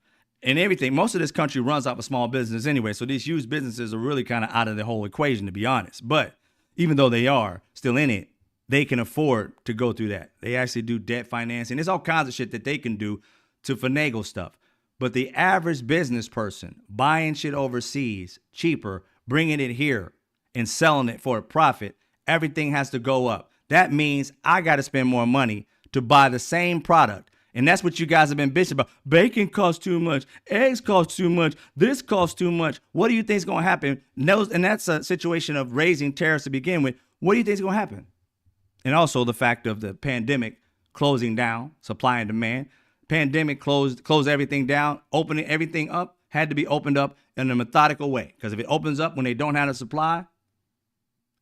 and everything, most of this country runs off of small business anyway. So these huge businesses are really kind of out of the whole equation, to be honest. But even though they are still in it, they can afford to go through that. They actually do debt financing. There's all kinds of shit that they can do to finagle stuff. But the average business person buying shit overseas cheaper, bringing it here and selling it for a profit, everything has to go up. That means I got to spend more money to buy the same product. And that's what you guys have been bitching about. Bacon costs too much. Eggs cost too much. This costs too much. What do you think is going to happen? And that's a situation of raising tariffs to begin with. What do you think is going to happen? And also the fact of the pandemic closing down, supply and demand. Pandemic closed everything down, opening everything up, had to be opened up in a methodical way. Because if it opens up when they don't have a supply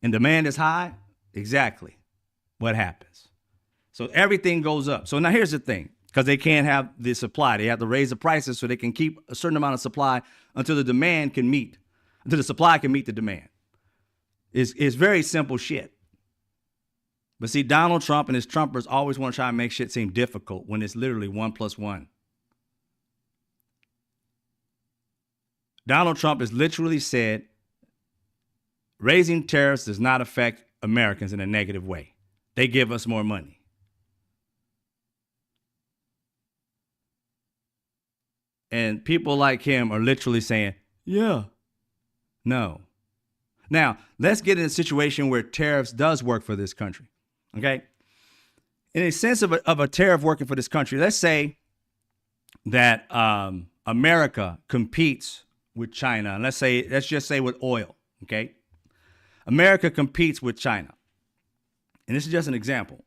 and demand is high, exactly what happens. So everything goes up. So now here's the thing, because they can't have the supply. They have to raise the prices so they can keep a certain amount of supply until the supply can meet the demand. It's very simple shit. But see, Donald Trump and his Trumpers always want to try and make shit seem difficult when it's literally 1 + 1. Donald Trump has literally said, raising tariffs does not affect Americans in a negative way. They give us more money. And people like him are literally saying, yeah, no. Now, let's get in a situation where tariffs does work for this country. Okay. In a sense of a tariff working for this country, let's say that America competes with China. And let's just say with oil. Okay. America competes with China. And this is just an example.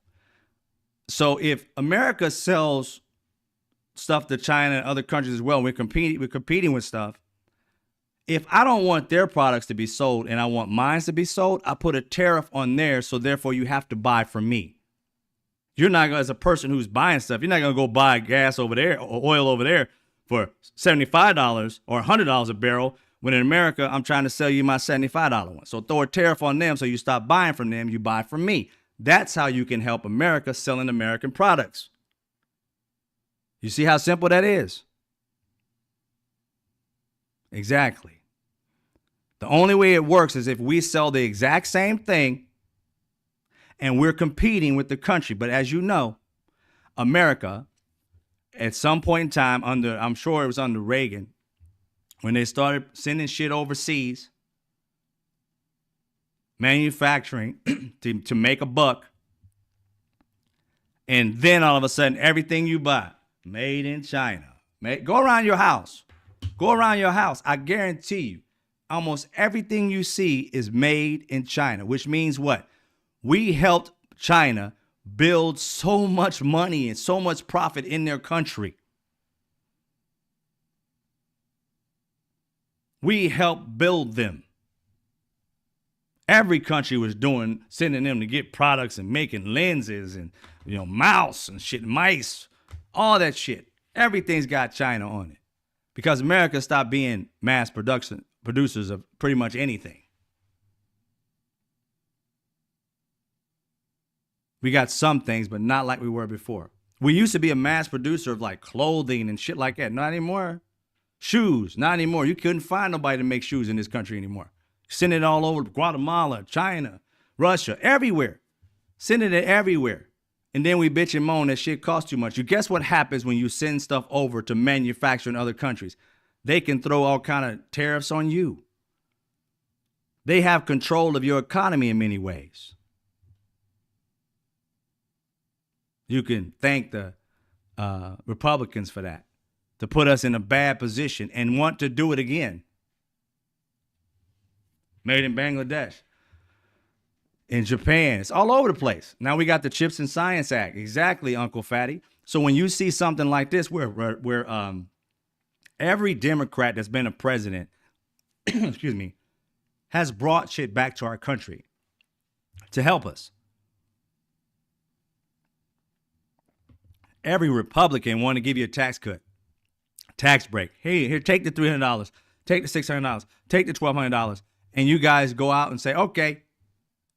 So if America sells stuff to China and other countries as well, we're competing with stuff. If I don't want their products to be sold and I want mine to be sold, I put a tariff on there. So therefore you have to buy from me. You're not gonna, as a person who's buying stuff, you're not going to go buy gas over there or oil over there for $75 or $100 a barrel When in America, I'm trying to sell you my $75 one. So throw a tariff on them so you stop buying from them, you buy from me. That's how you can help America selling American products. You see how simple that is? Exactly. The only way it works is if we sell the exact same thing and we're competing with the country. But as you know, America, at some point in time I'm sure it was under Reagan, when they started sending shit overseas, manufacturing to make a buck, and then all of a sudden everything you buy, made in China. Go around your house. Go around your house. I guarantee you, almost everything you see is made in China, which means what? We helped China build so much money and so much profit in their country. We helped build them. Every country was sending them to get products and making lenses and, mouse and shit, mice, all that shit. Everything's got China on it because America stopped being mass producers of pretty much anything. We got some things, but not like we were before. We used to be a mass producer of like clothing and shit like that. Not anymore. Shoes, not anymore. You couldn't find nobody to make shoes in this country anymore. Send it all over Guatemala, China, Russia, everywhere. Sending it everywhere. And then we bitch and moan that shit costs too much. You guess what happens when you send stuff over to manufacture in other countries? They can throw all kind of tariffs on you. They have control of your economy in many ways. You can thank the Republicans for that, to put us in a bad position and want to do it again. Made in Bangladesh, in Japan, it's all over the place. Now we got the Chips and Science Act. Exactly, Uncle Fatty. So when you see something like this where every Democrat that's been a president, excuse me, has brought shit back to our country to help us. Every Republican want to give you a tax cut, tax break. Hey, here, take the $300, take the $600, take the $1,200, and you guys go out and say, okay,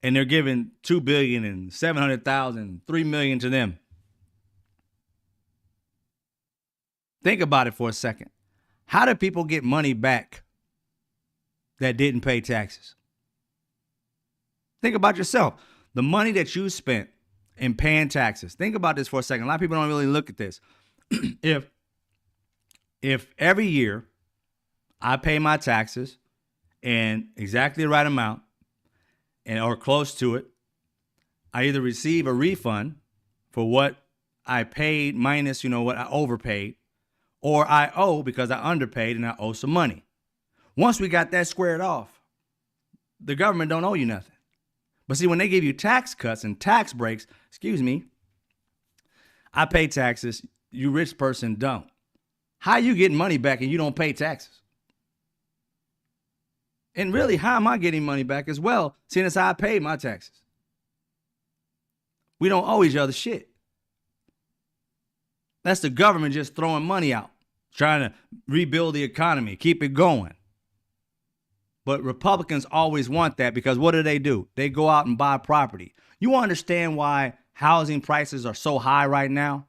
and they're giving $2 billion and $700,000, $3 million to them. Think about it for a second. How do people get money back that didn't pay taxes? Think about yourself. The money that you spent in paying taxes. Think about this for a second. A lot of people don't really look at this. If every year I pay my taxes and exactly the right amount or close to it, I either receive a refund for what I paid minus, what I overpaid, or I owe because I underpaid and I owe some money. Once we got that squared off, the government don't owe you nothing. But see, when they give you tax cuts and tax breaks, I pay taxes, you rich person don't. How you getting money back and you don't pay taxes? And really, how am I getting money back as well, seeing as I paid my taxes? We don't owe each other shit. That's the government just throwing money out, trying to rebuild the economy, keep it going. But Republicans always want that because what do? They go out and buy property. You understand why housing prices are so high right now?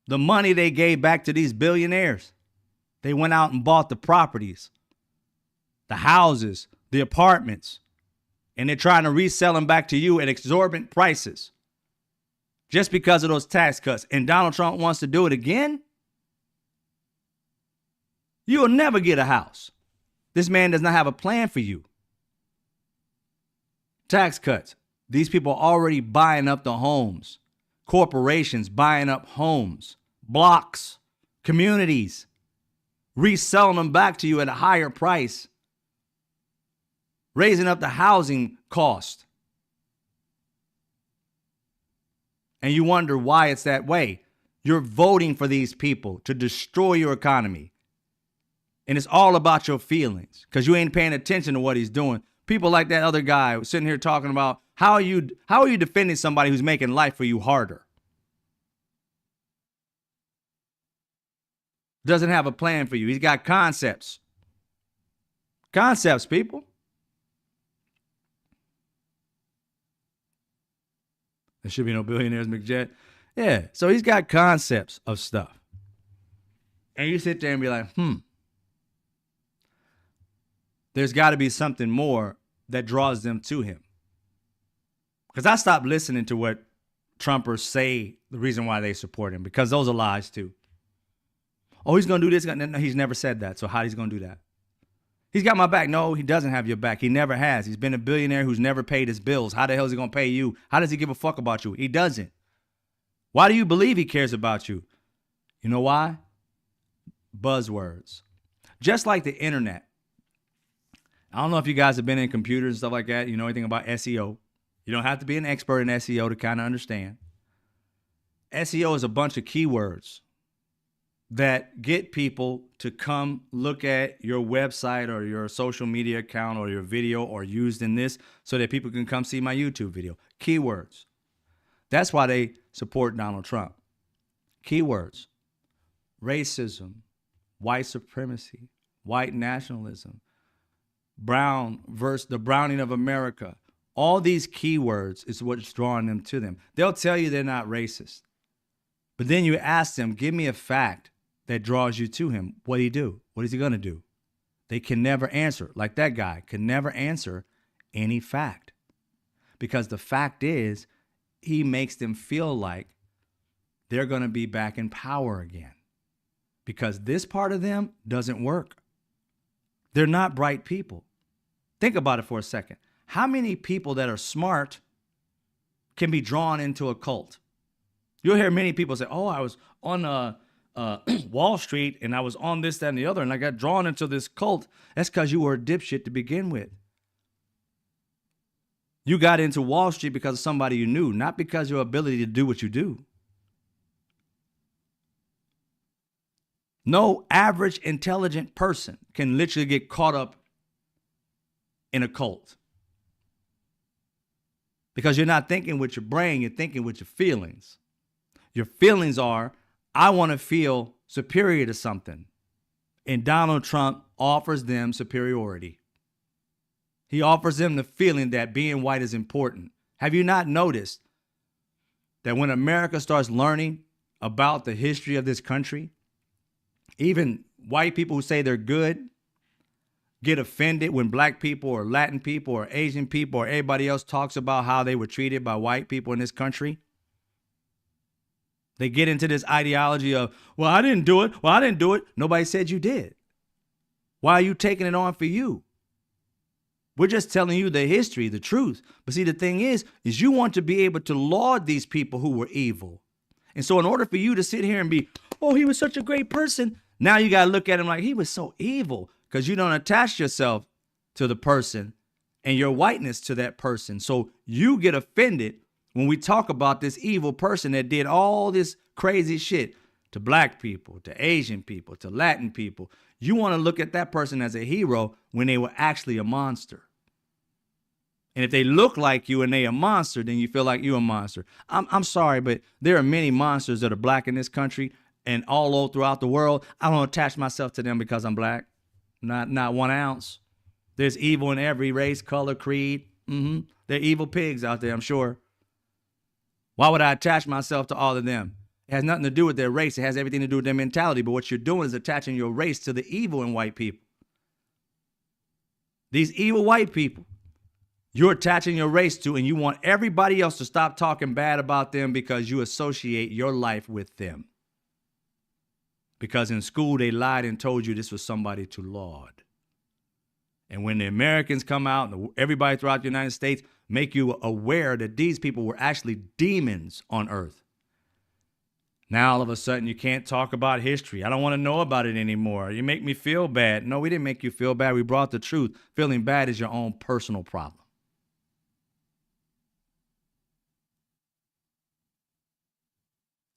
The money they gave back to these billionaires. They went out and bought the properties, the houses, the apartments, and they're trying to resell them back to you at exorbitant prices just because of those tax cuts. And Donald Trump wants to do it again? You'll never get a house. This man does not have a plan for you. Tax cuts. These people are already buying up the homes. Corporations buying up homes, blocks, communities, reselling them back to you at a higher price, raising up the housing cost. And you wonder why it's that way. You're voting for these people to destroy your economy. And it's all about your feelings because you ain't paying attention to what he's doing. People like that other guy was sitting here talking about how are you defending somebody who's making life for you harder? Doesn't have a plan for you. He's got concepts. Concepts, people. There should be no billionaires, McJet. Yeah, so he's got concepts of stuff. And you sit there and be like, there's got to be something more that draws them to him. Because I stopped listening to what Trumpers say the reason why they support him, because those are lies too. Oh, he's going to do this. No, he's never said that. So how he's going to do that? He's got my back. No, he doesn't have your back. He never has. He's been a billionaire who's never paid his bills. How the hell is he going to pay you? How does he give a fuck about you? He doesn't. Why do you believe he cares about you? You know why? Buzzwords. Just like the internet. I don't know if you guys have been in computers and stuff like that. You know anything about SEO. You don't have to be an expert in SEO to kind of understand. SEO is a bunch of keywords that get people to come look at your website or your social media account or your video or used in this so that people can come see my YouTube video. Keywords. That's why they support Donald Trump. Keywords. Racism, white supremacy, white nationalism, brown versus the browning of America. All these keywords is what's drawing them to them. They'll tell you they're not racist. But then you ask them, give me a fact that draws you to him. What do you do? What is he going to do? They can never answer. Like that guy can never answer any fact. Because the fact is, he makes them feel like they're going to be back in power again. Because this part of them doesn't work. They're not bright people. Think about it for a second. How many people that are smart can be drawn into a cult? You'll hear many people say, oh, I was on Wall Street and I was on this, that, and the other, and I got drawn into this cult. That's because you were a dipshit to begin with. You got into Wall Street because of somebody you knew, not because of your ability to do what you do. No average intelligent person can literally get caught up in a cult. Because you're not thinking with your brain, you're thinking with your feelings. Your feelings are, I want to feel superior to something. And Donald Trump offers them superiority. He offers them the feeling that being white is important. Have you not noticed that when America starts learning about the history of this country, even white people who say they're good get offended when black people or Latin people or Asian people or everybody else talks about how they were treated by white people in this country? They get into this ideology of, well, I didn't do it. Well, I didn't do it. Nobody said you did. Why are you taking it on for you? We're just telling you the history, the truth. But see, the thing is you want to be able to laud these people who were evil. And so in order for you to sit here and be, oh, he was such a great person, now you got to look at him like he was so evil, because you don't attach yourself to the person and your whiteness to that person. So you get offended when we talk about this evil person that did all this crazy shit to black people, to Asian people, to Latin people. You want to look at that person as a hero when they were actually a monster. And if they look like you and they a monster, then you feel like you're a monster. I'm sorry, but there are many monsters that are black in this country and all over throughout the world. I don't attach myself to them because I'm black. Not 1 ounce. There's evil in every race, color, creed. They're evil pigs out there, I'm sure. Why would I attach myself to all of them? It has nothing to do with their race. It has everything to do with their mentality. But what you're doing is attaching your race to the evil in white people. These evil white people, you're attaching your race to, and you want everybody else to stop talking bad about them because you associate your life with them. Because in school, they lied and told you this was somebody to laud. And when the Americans come out and everybody throughout the United States make you aware that these people were actually demons on earth. Now, all of a sudden, you can't talk about history. I don't want to know about it anymore. You make me feel bad. No, we didn't make you feel bad. We brought the truth. Feeling bad is your own personal problem.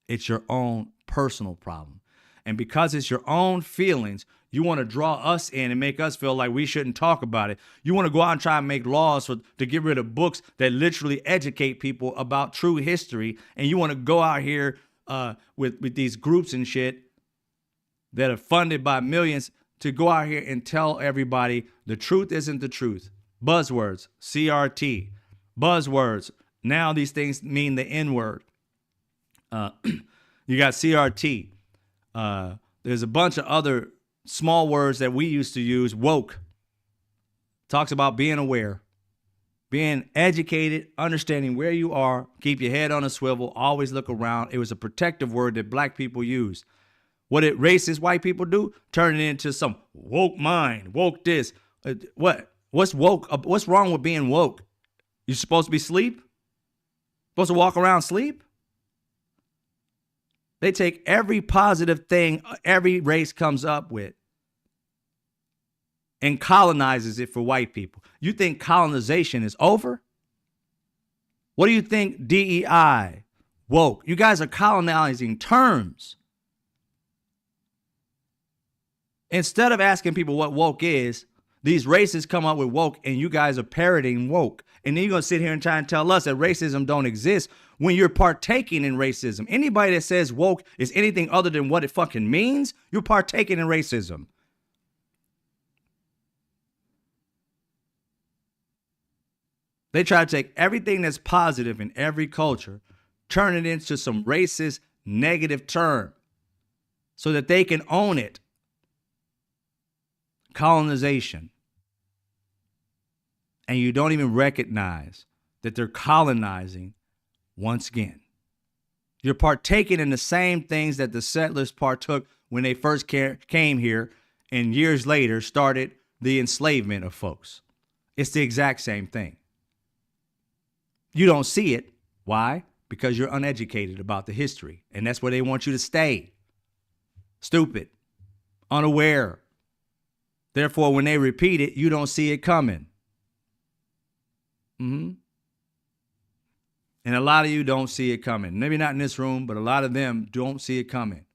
It's your own personal problem. And because it's your own feelings, you want to draw us in and make us feel like we shouldn't talk about it. You want to go out and try and make laws to get rid of books that literally educate people about true history. And you want to go out here with these groups and shit that are funded by millions to go out here and tell everybody the truth isn't the truth. Buzzwords, CRT, buzzwords. Now these things mean the N word. You got CRT. There's a bunch of other small words that we used to use. Woke talks about being aware, being educated, understanding where you are, keep your head on a swivel, always look around. It was a protective word that black people used. What did racist white people do? Turn it into some woke mind, woke this. What's woke? What's wrong with being woke? You supposed to be asleep? Supposed to walk around sleep? They take every positive thing every race comes up with and colonizes it for white people. You think colonization is over? What do you think DEI, woke? You guys are colonizing terms. Instead of asking people what woke is, these races come up with woke and you guys are parroting woke. And then you're going to sit here and try and tell us that racism don't exist when you're partaking in racism. Anybody that says woke is anything other than what it fucking means, you're partaking in racism. They try to take everything that's positive in every culture, turn it into some racist negative term so that they can own it. Colonization. And you don't even recognize that they're colonizing once again. You're partaking in the same things that the settlers partook when they first came here and years later started the enslavement of folks. It's the exact same thing. You don't see it. Why? Because you're uneducated about the history. And that's where they want you to stay. Stupid. Unaware. Therefore, when they repeat it, you don't see it coming. And a lot of you don't see it coming. Maybe not in this room, but a lot of them don't see it coming.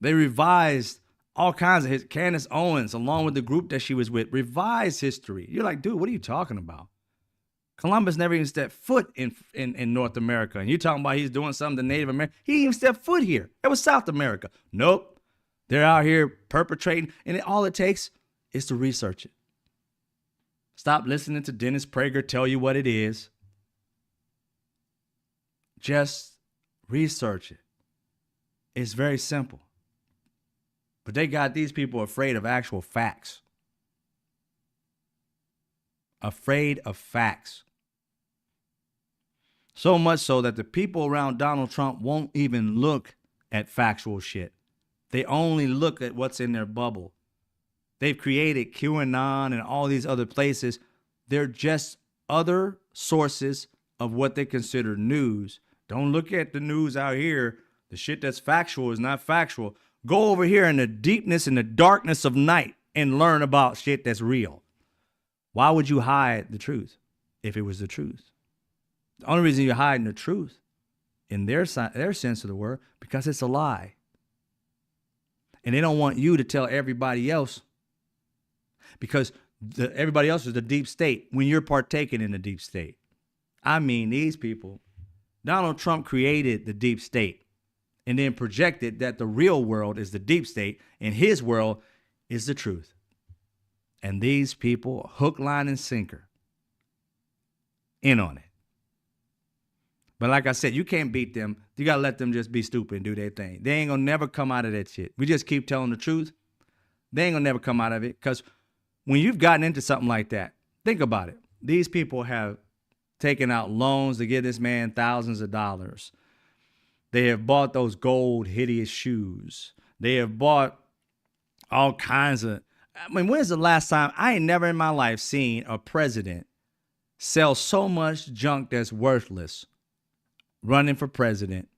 They revised all kinds of history. Candace Owens, along with the group that she was with, revised history. You're like, dude, what are you talking about? Columbus never even stepped foot in North America. And you're talking about he's doing something to Native Americans. He didn't even step foot here. It was South America. Nope. They're out here perpetrating. And all it takes is to research it. Stop listening to Dennis Prager tell you what it is. Just research it. It's very simple. But they got these people afraid of actual facts. Afraid of facts. So much so that the people around Donald Trump won't even look at factual shit. They only look at what's in their bubble. They've created QAnon and all these other places. They're just other sources of what they consider news. Don't look at the news out here. The shit that's factual is not factual. Go over here in the deepness and the darkness of night and learn about shit that's real. Why would you hide the truth if it was the truth? The only reason you're hiding the truth in their sense of the word, because it's a lie. And they don't want you to tell everybody else, because everybody else is the deep state when you're partaking in the deep state. I mean, these people, Donald Trump created the deep state and then projected that the real world is the deep state and his world is the truth. And these people, hook, line, and sinker, in on it. But like I said, you can't beat them. You got to let them just be stupid and do their thing. They ain't going to never come out of that shit. We just keep telling the truth. They ain't going to never come out of it, because when you've gotten into something like that, think about it. These people have taken out loans to give this man thousands of dollars. They have bought those gold, hideous shoes. They have bought all kinds of... I mean, when's the last time... I ain't never in my life seen a president sell so much junk that's worthless running for president.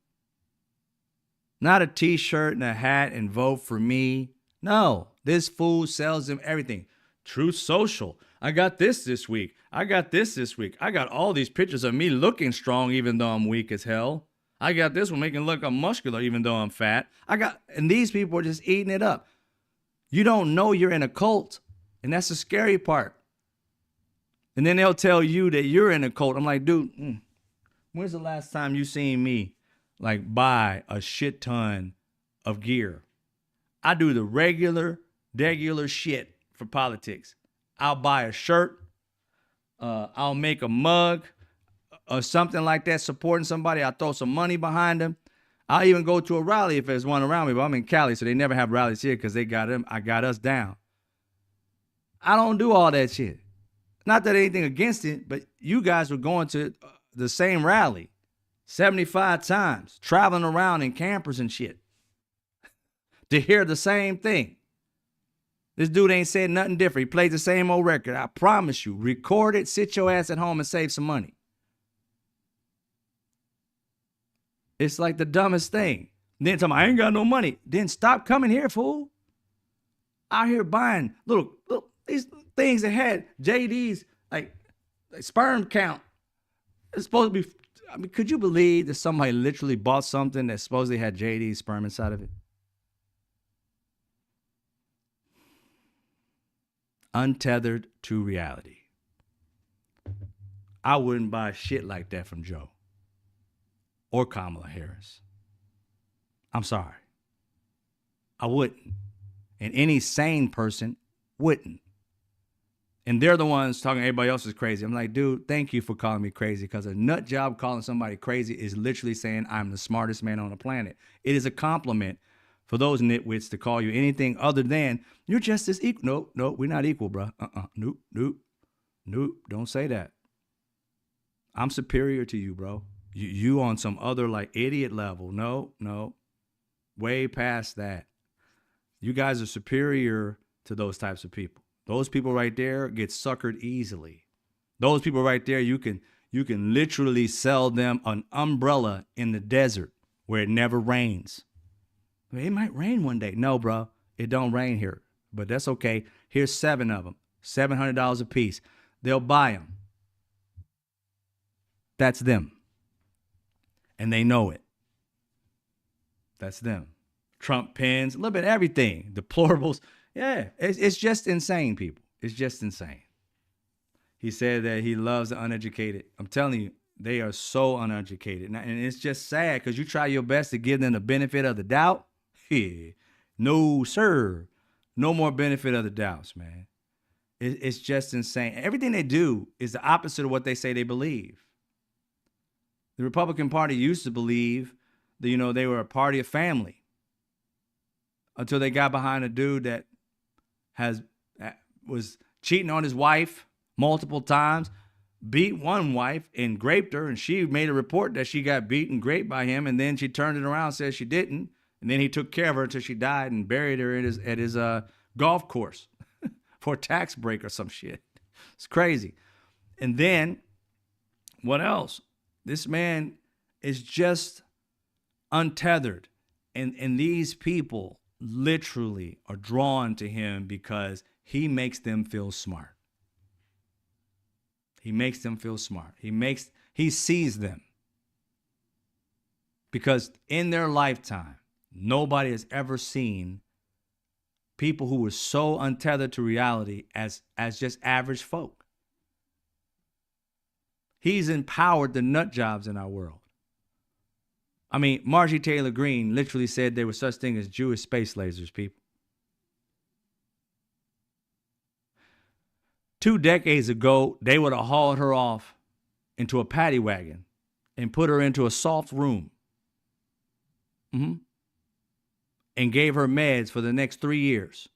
Not a t-shirt and a hat and vote for me. No, this fool sells them everything. Truth Social. I got this week. I got this week. I got all these pictures of me looking strong even though I'm weak as hell. I got this one making look I'm muscular even though I'm fat. And these people are just eating it up. You don't know you're in a cult, and that's the scary part. And then they'll tell you that you're in a cult. I'm like, dude, when's the last time you seen me like buy a shit ton of gear? I do the regular shit for politics. I'll buy a shirt. I'll make a mug or something like that, supporting somebody. I'll throw some money behind them. I'll even go to a rally if there's one around me, but I'm in Cali, so they never have rallies here because they got them. I got us down. I don't do all that shit. Not that anything against it, but you guys were going to the same rally 75 times, traveling around in campers and shit to hear the same thing. This dude ain't said nothing different. He played the same old record. I promise you, record it, sit your ass at home and save some money. It's like the dumbest thing. Then tell me, I ain't got no money. Then stop coming here, fool. Out here buying little these things that had JD's like sperm count. It's supposed to be, I mean, could you believe that somebody literally bought something that supposedly had JD's sperm inside of it? Untethered to reality. I wouldn't buy shit like that from Joe or Kamala Harris. I'm sorry. I wouldn't. And any sane person wouldn't. And they're the ones talking everybody else is crazy. I'm like, dude, thank you for calling me crazy, because a nut job calling somebody crazy is literally saying I'm the smartest man on the planet. It is a compliment for those nitwits to call you anything other than you're just as equal. No, we're not equal, bro. Nope. Don't say that. I'm superior to you, bro. You on some other like idiot level. No. Way past that. You guys are superior to those types of people. Those people right there get suckered easily. Those people right there, you can literally sell them an umbrella in the desert where it never rains. I mean, it might rain one day. No, bro, it don't rain here, but that's okay. Here's 7 of them, $700 a piece. They'll buy them. That's them. And they know it. That's them. Trump pins, a little bit of everything. Deplorables. Yeah, it's just insane, people. It's just insane. He said that he loves the uneducated. I'm telling you, they are so uneducated. And it's just sad because you try your best to give them the benefit of the doubt. Yeah. No, sir. No more benefit of the doubts, man. It's just insane. Everything they do is the opposite of what they say they believe. The Republican Party used to believe that, they were a party of family until they got behind a dude that was cheating on his wife multiple times, beat one wife and raped her, and she made a report that she got beat and raped by him, and then she turned it around and said she didn't, and then he took care of her until she died and buried her at his golf course for a tax break or some shit. It's crazy. And then, what else? This man is just untethered, and these people literally are drawn to him because he makes them feel smart. He makes them feel smart. He sees them. Because in their lifetime, nobody has ever seen people who were so untethered to reality as just average folk. He's empowered the nut jobs in our world. I mean, Marjorie Taylor Greene literally said there was such thing as Jewish space lasers, people. 2 decades ago, they would have hauled her off into a paddy wagon and put her into a soft room. And gave her meds for the next 3 years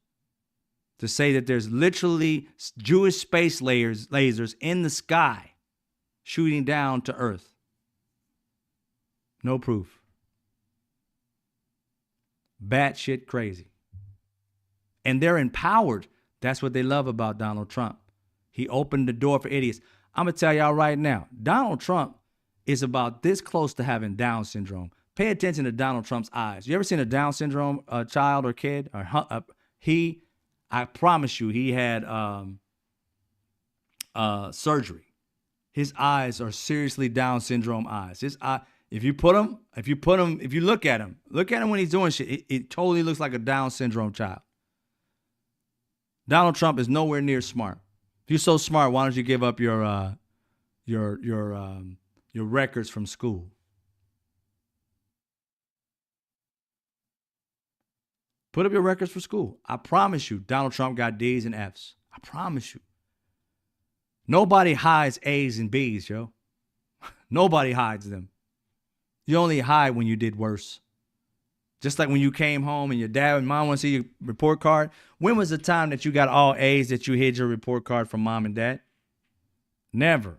to say that there's literally Jewish space lasers in the sky shooting down to Earth. No proof. Batshit crazy. And they're empowered. That's what they love about Donald Trump. He opened the door for idiots. I'm going to tell y'all right now, Donald Trump is about this close to having Down syndrome. Pay attention to Donald Trump's eyes. You ever seen a Down syndrome child or kid? I promise you, he had surgery. His eyes are seriously Down syndrome eyes. His eye. If you look at him when he's doing shit, it totally looks like a Down syndrome child. Donald Trump is nowhere near smart. If you're so smart, why don't you give up your records from school? Put up your records for school. I promise you, Donald Trump got D's and F's. I promise you. Nobody hides A's and B's, yo. Nobody hides them. You only hide when you did worse. Just like when you came home and your dad and mom want to see your report card. When was the time that you got all A's that you hid your report card from mom and dad? Never.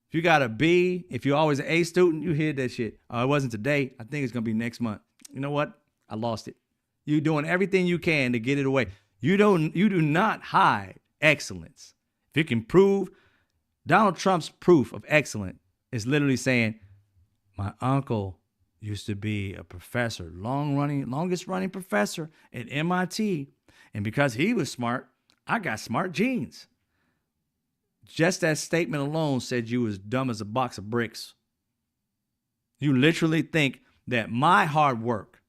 If you got a B, if you're always an A student, you hid that shit. Oh, it wasn't today. I think it's going to be next month. You know what? I lost it. You're doing everything you can to get it away. You do not hide excellence. If you can prove, Donald Trump's proof of excellence is literally saying, my uncle used to be a professor, longest running professor at MIT. And because he was smart, I got smart genes. Just that statement alone said you was dumb as a box of bricks. You literally think that my hard work,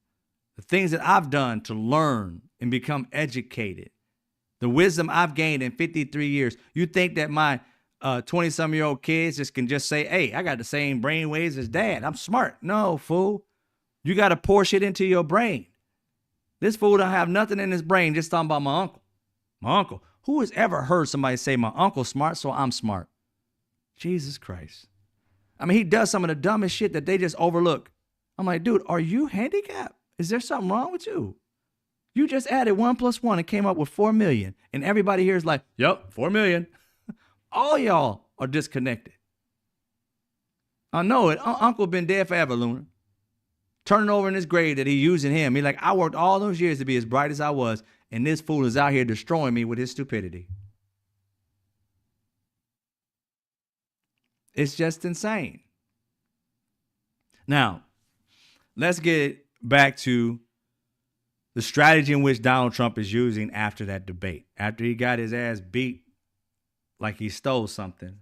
the things that I've done to learn and become educated, the wisdom I've gained in 53 years, you think that my 20-some-year-old kids just can just say, hey, I got the same brain waves as dad. I'm smart. No, fool. You got to pour shit into your brain. This fool don't have nothing in his brain just talking about my uncle. My uncle. Who has ever heard somebody say, my uncle's smart, so I'm smart? Jesus Christ. I mean, he does some of the dumbest shit that they just overlook. I'm like, dude, are you handicapped? Is there something wrong with you? You just added 1 + 1 and came up with 4 million. And everybody here is like, yep, 4 million. All y'all are disconnected. I know it. Uncle been dead forever, Luna. Turning over in his grave that he using him. He like, I worked all those years to be as bright as I was, and this fool is out here destroying me with his stupidity. It's just insane. Now, let's get back to the strategy in which Donald Trump is using after that debate. After he got his ass beat like he stole something,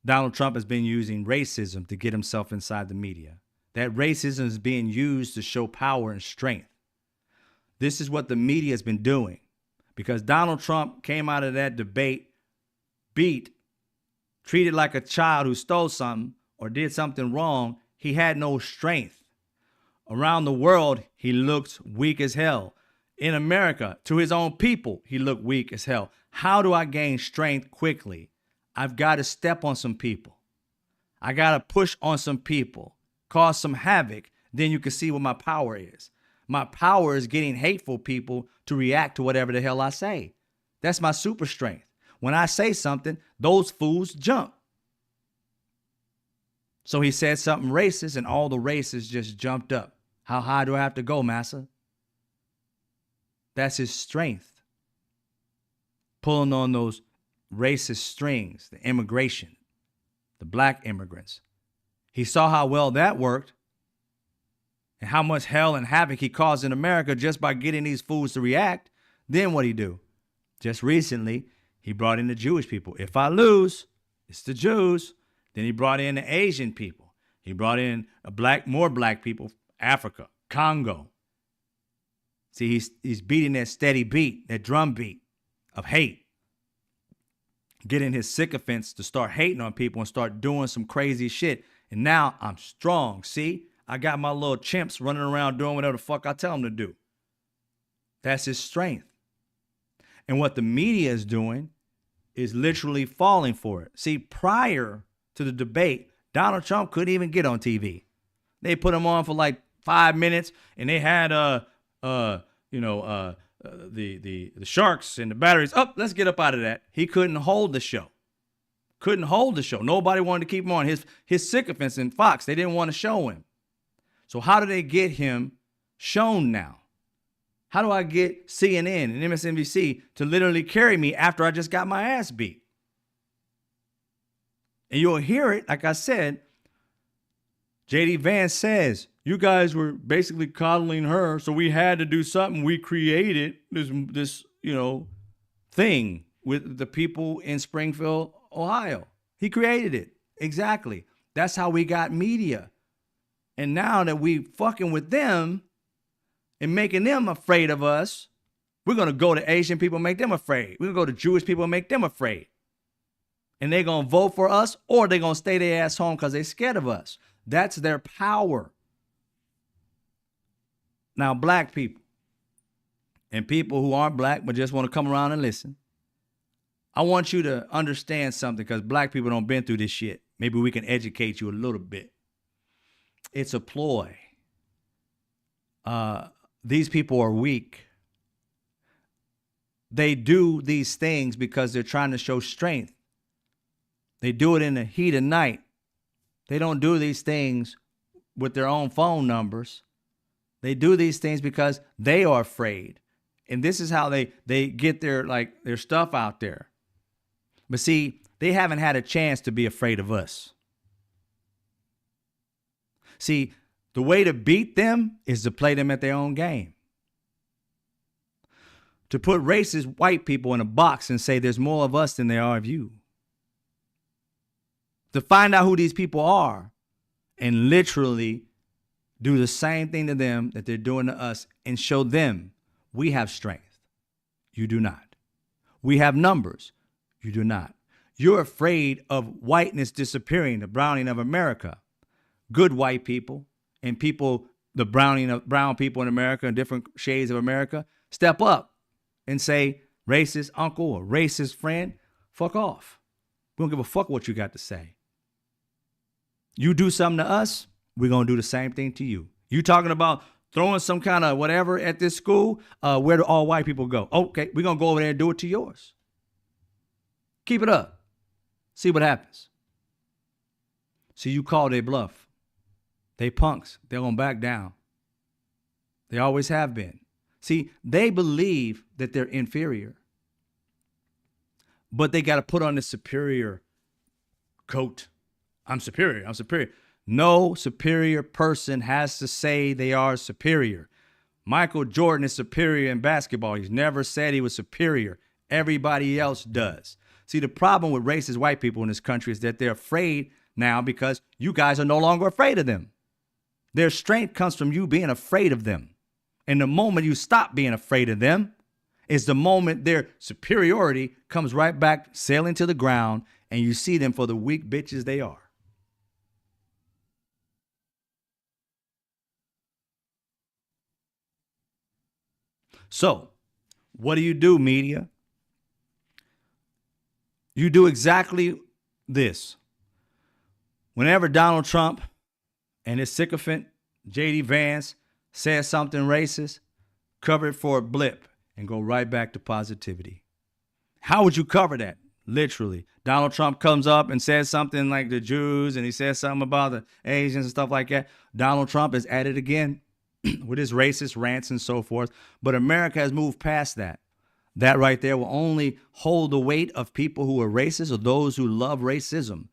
Donald Trump has been using racism to get himself inside the media. That racism is being used to show power and strength. This is what the media has been doing, because Donald Trump came out of that debate beat, treated like a child who stole something or did something wrong. He had no strength. Around the world, he looked weak as hell. In America, to his own people, he looked weak as hell. How do I gain strength quickly? I've got to step on some people. I got to push on some people, cause some havoc. Then you can see what my power is. My power is getting hateful people to react to whatever the hell I say. That's my super strength. When I say something, those fools jump. So he said something racist and all the racists just jumped up. How high do I have to go, massa? That's his strength. Pulling on those racist strings, the immigration, the black immigrants. He saw how well that worked and how much hell and havoc he caused in America just by getting these fools to react. Then what'd he do? Just recently, he brought in the Jewish people. If I lose, it's the Jews. Then he brought in the Asian people. He brought in more black people, Africa, Congo. See, he's beating that steady beat, that drum beat of hate. Getting his sycophants to start hating on people and start doing some crazy shit. And now I'm strong. See, I got my little chimps running around doing whatever the fuck I tell them to do. That's his strength. And what the media is doing is literally falling for it. See, prior to the debate, Donald Trump couldn't even get on TV. They put him on for like 5 minutes, and they had the sharks and the batteries up. Let's get up out of that. He couldn't hold the show. Couldn't hold the show. Nobody wanted to keep him on. His sycophants in Fox, they didn't want to show him. So how do they get him shown now? How do I get CNN and MSNBC to literally carry me after I just got my ass beat? And you'll hear it, like I said, J.D. Vance says, you guys were basically coddling her, so we had to do something. We created this thing with the people in Springfield, Ohio. He created it. Exactly. That's how we got media. And now that we fucking with them and making them afraid of us, we're going to go to Asian people and make them afraid. We're going to go to Jewish people and make them afraid. And they're going to vote for us, or they're going to stay their ass home because they're scared of us. That's their power. Now, black people, and people who aren't black but just want to come around and listen, I want you to understand something, because black people don't been through this shit. Maybe we can educate you a little bit. It's a ploy. These people are weak. They do these things because they're trying to show strength. They do it in the heat of night. They don't do these things with their own phone numbers. They do these things because they are afraid. And this is how they get their stuff out there. But see, they haven't had a chance to be afraid of us. See, the way to beat them is to play them at their own game. To put racist white people in a box and say there's more of us than there are of you. To find out who these people are and literally do the same thing to them that they're doing to us and show them we have strength. You do not. We have numbers. You do not. You're afraid of whiteness disappearing, the browning of America. Good white people and people, the browning of brown people in America and different shades of America, step up and say, racist uncle or racist friend, fuck off. We don't give a fuck what you got to say. You do something to us, we're going to do the same thing to you. You talking about throwing some kind of whatever at this school, where do all white people go? Okay, we're going to go over there and do it to yours. Keep it up. See what happens. See, you call their bluff. They punks. They're going to back down. They always have been. See, they believe that they're inferior. But they got to put on this superior coat. I'm superior. I'm superior. No superior person has to say they are superior. Michael Jordan is superior in basketball. He's never said he was superior. Everybody else does. See, the problem with racist white people in this country is that they're afraid now because you guys are no longer afraid of them. Their strength comes from you being afraid of them. And the moment you stop being afraid of them is the moment their superiority comes right back sailing to the ground and you see them for the weak bitches they are. So, what do, media? You do exactly this. Whenever Donald Trump and his sycophant, J.D. Vance, says something racist, cover it for a blip and go right back to positivity. How would you cover that? Literally. Donald Trump comes up and says something like the Jews, and he says something about the Asians and stuff like that. Donald Trump is at it again with his racist rants and so forth. But America has moved past that. That right there will only hold the weight of people who are racist or those who love racism.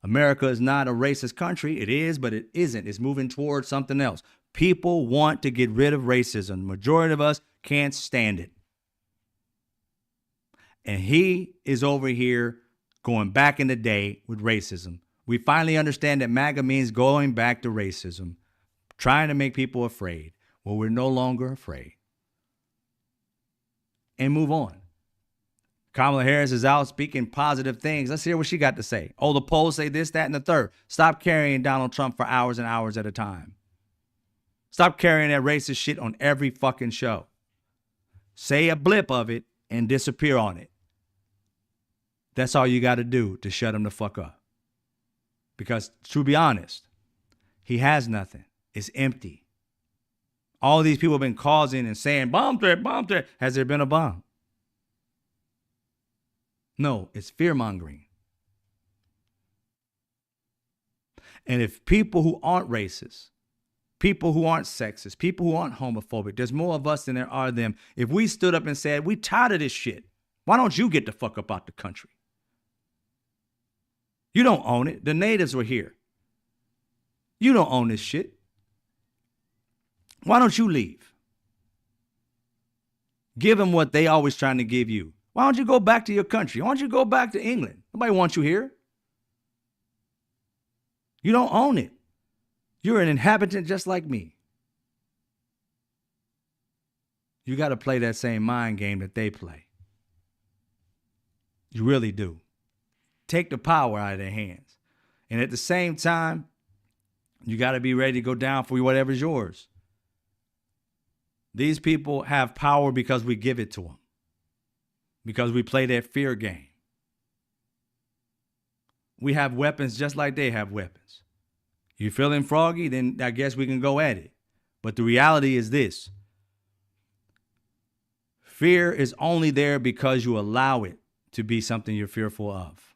America is not a racist country. It is, but it isn't. It's moving towards something else. People want to get rid of racism. The majority of us can't stand it. And he is over here going back in the day with racism. We finally understand that MAGA means going back to racism, trying to make people afraid. Well, we're no longer afraid. And move on. Kamala Harris is out speaking positive things. Let's hear what she got to say. Oh, the polls say this, that, and the third. Stop carrying Donald Trump for hours and hours at a time. Stop carrying that racist shit on every fucking show. Say a blip of it and disappear on it. That's all you got to do to shut him the fuck up. Because to be honest, he has nothing. It's empty. All these people have been causing and saying, bomb threat, bomb threat. Has there been a bomb? No, it's fear-mongering. And if people who aren't racist, people who aren't sexist, people who aren't homophobic, there's more of us than there are them. If we stood up and said, we tired of this shit, why don't you get the fuck up out the country? You don't own it. The natives were here. You don't own this shit. Why don't you leave? Give them what they always trying to give you. Why don't you go back to your country? Why don't you go back to England? Nobody wants you here. You don't own it. You're an inhabitant just like me. You got to play that same mind game that they play. You really do. Take the power out of their hands. And at the same time, you got to be ready to go down for whatever's yours. These people have power because we give it to them, because we play that fear game. We have weapons just like they have weapons. You feeling froggy? Then I guess we can go at it. But the reality is this. Fear is only there because you allow it to be something you're fearful of.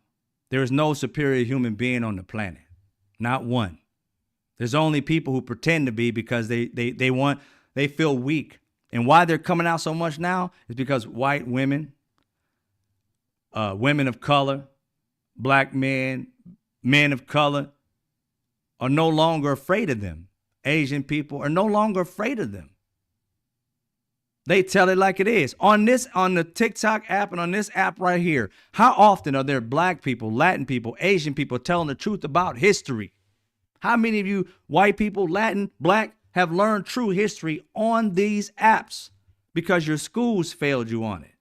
There is no superior human being on the planet. Not one. There's only people who pretend to be because they feel weak. And why they're coming out so much now is because white women, women of color, black men, men of color are no longer afraid of them. Asian people are no longer afraid of them. They tell it like it is. On the TikTok app and on this app right here, how often are there black people, Latin people, Asian people telling the truth about history? How many of you white people, Latin, black, have learned true history on these apps because your schools failed you on it?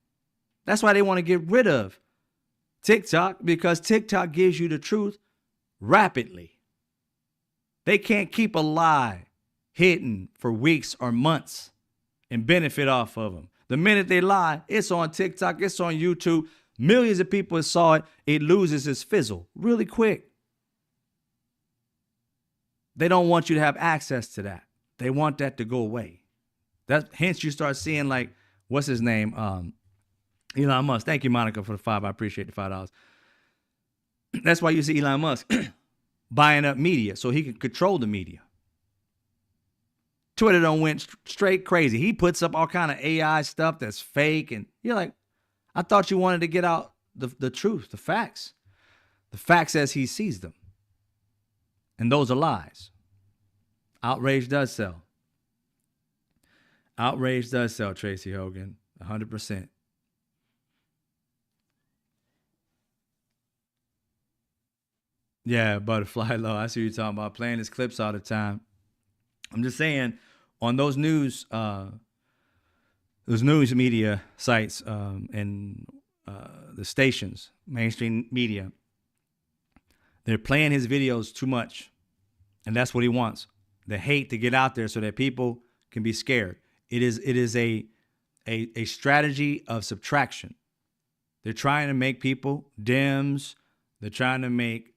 That's why they want to get rid of TikTok, because TikTok gives you the truth rapidly. They can't keep a lie hidden for weeks or months and benefit off of them. The minute they lie, it's on TikTok, it's on YouTube. Millions of people saw it. It loses its fizzle really quick. They don't want you to have access to that. They want that to go away. Hence you start seeing, like, what's his name? Elon Musk. Thank you, Monica, for the $5. I appreciate the $5. That's why you see Elon Musk buying up media so he can control the media. Twitter done went straight crazy. He puts up all kind of AI stuff that's fake. And you're like, I thought you wanted to get out the truth, the facts. The facts as he sees them. And those are lies. Outrage does sell. Outrage does sell, Tracy Hogan. 100%. Yeah, Butterfly Low. I see what you're talking about. Playing his clips all the time. I'm just saying, on those news media sites and the stations, mainstream media, they're playing his videos too much. And that's what he wants. The hate to get out there so that people can be scared. It is a strategy of subtraction. They're trying to make people Dems. They're trying to make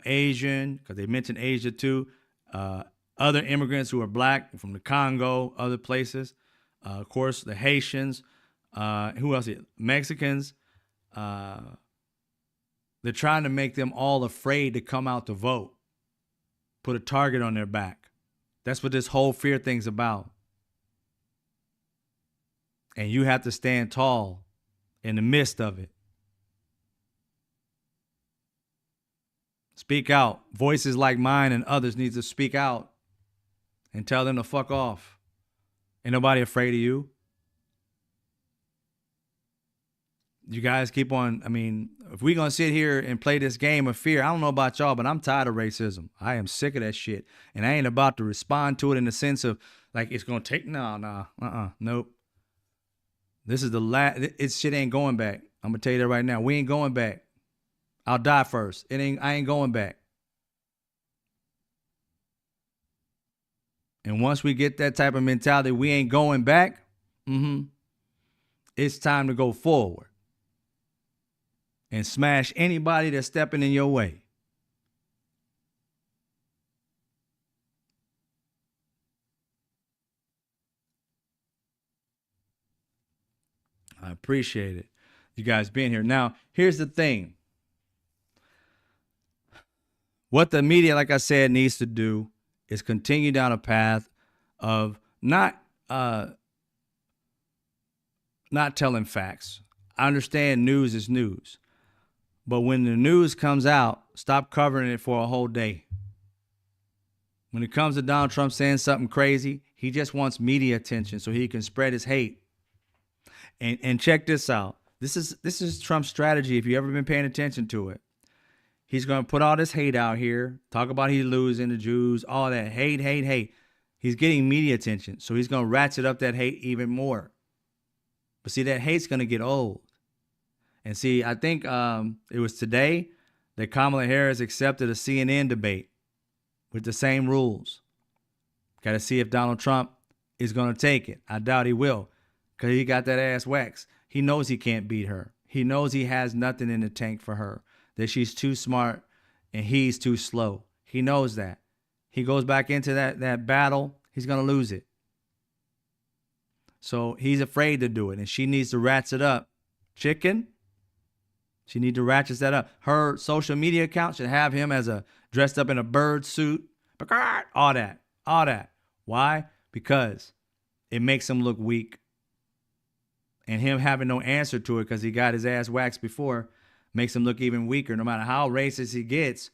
Asian, because they mentioned Asia too, other immigrants who are black from the Congo, other places, of course, the Haitians, who else? Mexicans. They're trying to make them all afraid to come out to vote, put a target on their back. That's what this whole fear thing's about. And you have to stand tall in the midst of it. Speak out. Voices like mine and others need to speak out and tell them to fuck off. Ain't nobody afraid of you. You guys keep on. I mean, if we're going to sit here and play this game of fear, I don't know about y'all, but I'm tired of racism. I am sick of that shit. And I ain't about to respond to it in the sense of like it's going to take. Nope. This is the last. It's shit ain't going back. I'm going to tell you that right now. We ain't going back. I'll die first. I ain't going back. And once we get that type of mentality, we ain't going back. It's time to go forward and smash anybody that's stepping in your way. I appreciate it. You guys being here. Now, here's the thing. What the media, like I said, needs to do is continue down a path of not telling facts. I understand news is news. But when the news comes out, stop covering it for a whole day. When it comes to Donald Trump saying something crazy, he just wants media attention so he can spread his hate. And check this out. This is Trump's strategy if you've ever been paying attention to it. He's going to put all this hate out here, talk about he's losing the Jews, all that hate. He's getting media attention, so he's going to ratchet up that hate even more. But see, that hate's going to get old. And see, I think it was today that Kamala Harris accepted a CNN debate with the same rules. Got to see if Donald Trump is going to take it. I doubt he will, because he got that ass waxed. He knows he can't beat her. He knows he has nothing in the tank for her, that she's too smart and he's too slow. He knows that. He goes back into that battle, he's going to lose it. So he's afraid to do it, and she needs to ratchet up. Chicken, she needs to ratchet that up. Her social media account should have him as a dressed up in a bird suit. All that. Why? Because it makes him look weak. And him having no answer to it because he got his ass waxed before makes him look even weaker. No matter how racist he gets,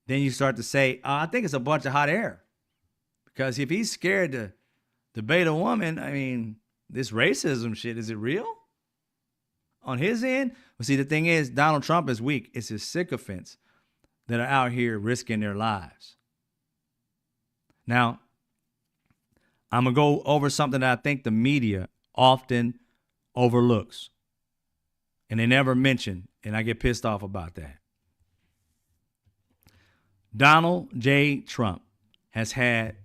then you start to say, I think it's a bunch of hot air. Because if he's scared to debate a woman, I mean, this racism shit, is it real? On his end? Well, see, the thing is, Donald Trump is weak. It's his sycophants that are out here risking their lives. Now, I'm going to go over something that I think the media often overlooks. And they never mention, and I get pissed off about that. Donald J. Trump has had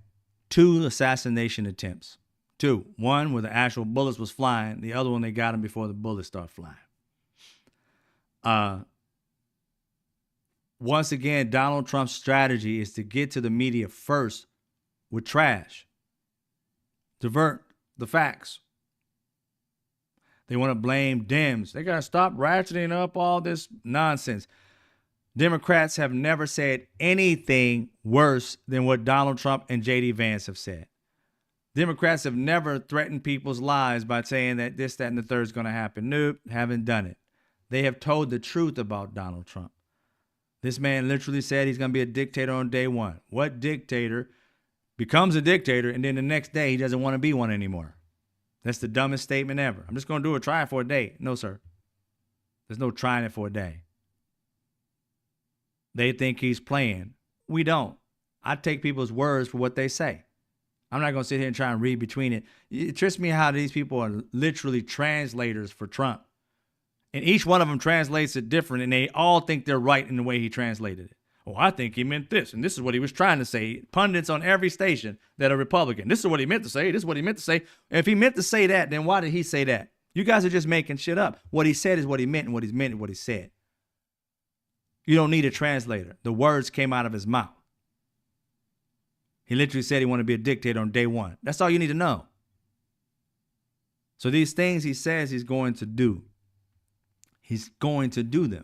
2 assassination attempts. 2. One where the actual bullets was flying. The other one, they got him before the bullets start flying. Once again, Donald Trump's strategy is to get to the media first with trash. Divert the facts. They want to blame Dems. They got to stop ratcheting up all this nonsense. Democrats have never said anything worse than what Donald Trump and J.D. Vance have said. Democrats have never threatened people's lives by saying that this, that, and the third is going to happen. Nope, haven't done it. They have told the truth about Donald Trump. This man literally said he's going to be a dictator on day one. What dictator becomes a dictator and then the next day he doesn't want to be one anymore? That's the dumbest statement ever. I'm just going to try it for a day. No, sir. There's no trying it for a day. They think he's playing. We don't. I take people's words for what they say. I'm not going to sit here and try and read between it. It trips me how these people are literally translators for Trump. And each one of them translates it different, and they all think they're right in the way he translated it. Oh, I think he meant this, and this is what he was trying to say. Pundits on every station that are Republican. This is what he meant to say. This is what he meant to say. If he meant to say that, then why did he say that? You guys are just making shit up. What he said is what he meant, and what he meant is what he said. You don't need a translator. The words came out of his mouth. He literally said he wanted to be a dictator on day one. That's all you need to know. So these things he says he's going to do, he's going to do them.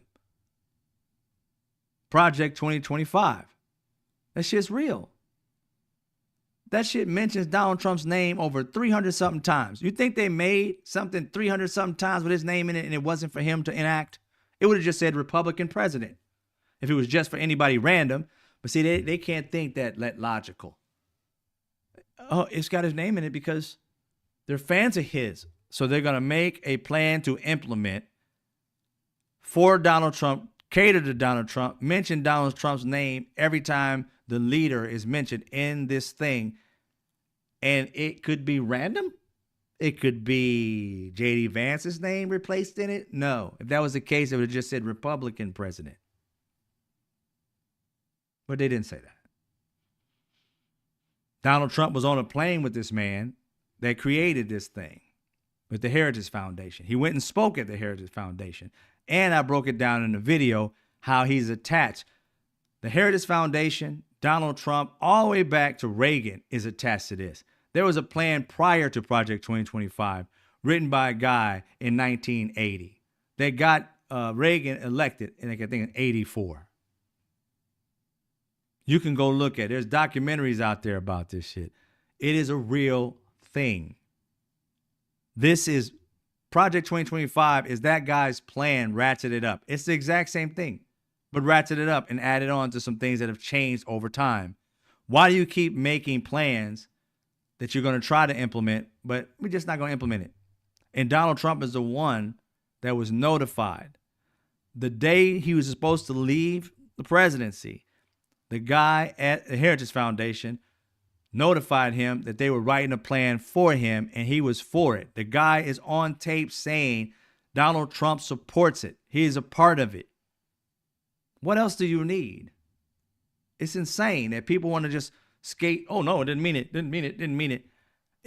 Project 2025. That shit's real. That shit mentions Donald Trump's name over 300-something times. You think they made something 300-something times with his name in it and it wasn't for him to enact? It would have just said Republican president if it was just for anybody random. But see, they can't think that logical. Oh, it's got his name in it because they're fans of his. So they're going to make a plan to implement for Donald Trump, cater to Donald Trump, mention Donald Trump's name every time the leader is mentioned in this thing. And it could be random. It could be J.D. Vance's name replaced in it. No, if that was the case, it would have just said Republican president. But they didn't say that. Donald Trump was on a plane with this man that created this thing with the Heritage Foundation. He went and spoke at the Heritage Foundation. And I broke it down in the video how he's attached. The Heritage Foundation, Donald Trump, all the way back to Reagan is attached to this. There was a plan prior to Project 2025 written by a guy in 1980 that got Reagan elected, I think in 84. You can go look at it. There's documentaries out there about this shit. It is a real thing. This is Project 2025 is that guy's plan ratcheted up. It's the exact same thing, but ratcheted up and added on to some things that have changed over time. Why do you keep making plans that you're going to try to implement, but we're just not going to implement it? And Donald Trump is the one that was notified. The day he was supposed to leave the presidency, the guy at the Heritage Foundation notified him that they were writing a plan for him, and he was for it. The guy is on tape saying Donald Trump supports it. He is a part of it. What else do you need? It's insane that people want to just skate. Oh, no, it didn't mean it. Didn't mean it.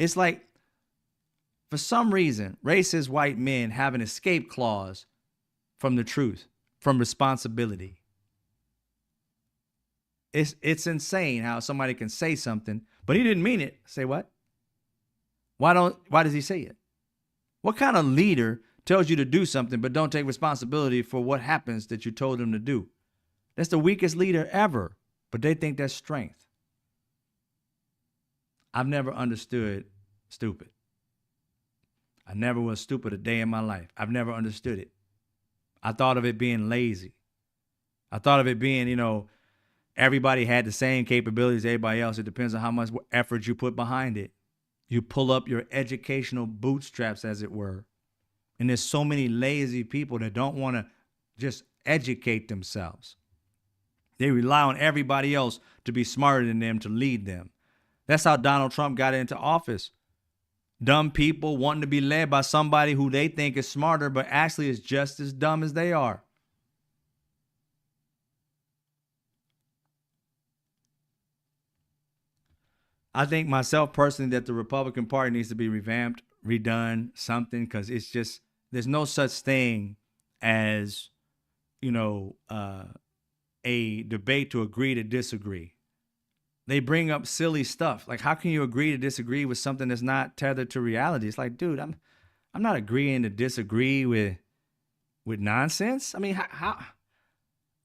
It's like, for some reason, racist white men have an escape clause from the truth, from responsibility. It's insane how somebody can say something, but he didn't mean it. Say what? Why does he say it? What kind of leader tells you to do something but don't take responsibility for what happens that you told them to do? That's the weakest leader ever, but they think that's strength. I've never understood stupid. I never was stupid a day in my life. I've never understood it. I thought of it being lazy. I thought of it being, everybody had the same capabilities as everybody else. It depends on how much effort you put behind it. You pull up your educational bootstraps, as it were. And there's so many lazy people that don't want to just educate themselves. They rely on everybody else to be smarter than them to lead them. That's how Donald Trump got into office. Dumb people wanting to be led by somebody who they think is smarter, but actually is just as dumb as they are. I think myself personally that the Republican Party needs to be revamped, redone, something, because it's just, there's no such thing as, a debate to agree to disagree. They bring up silly stuff. Like, how can you agree to disagree with something that's not tethered to reality? It's like, dude, I'm not agreeing to disagree with nonsense. I mean, how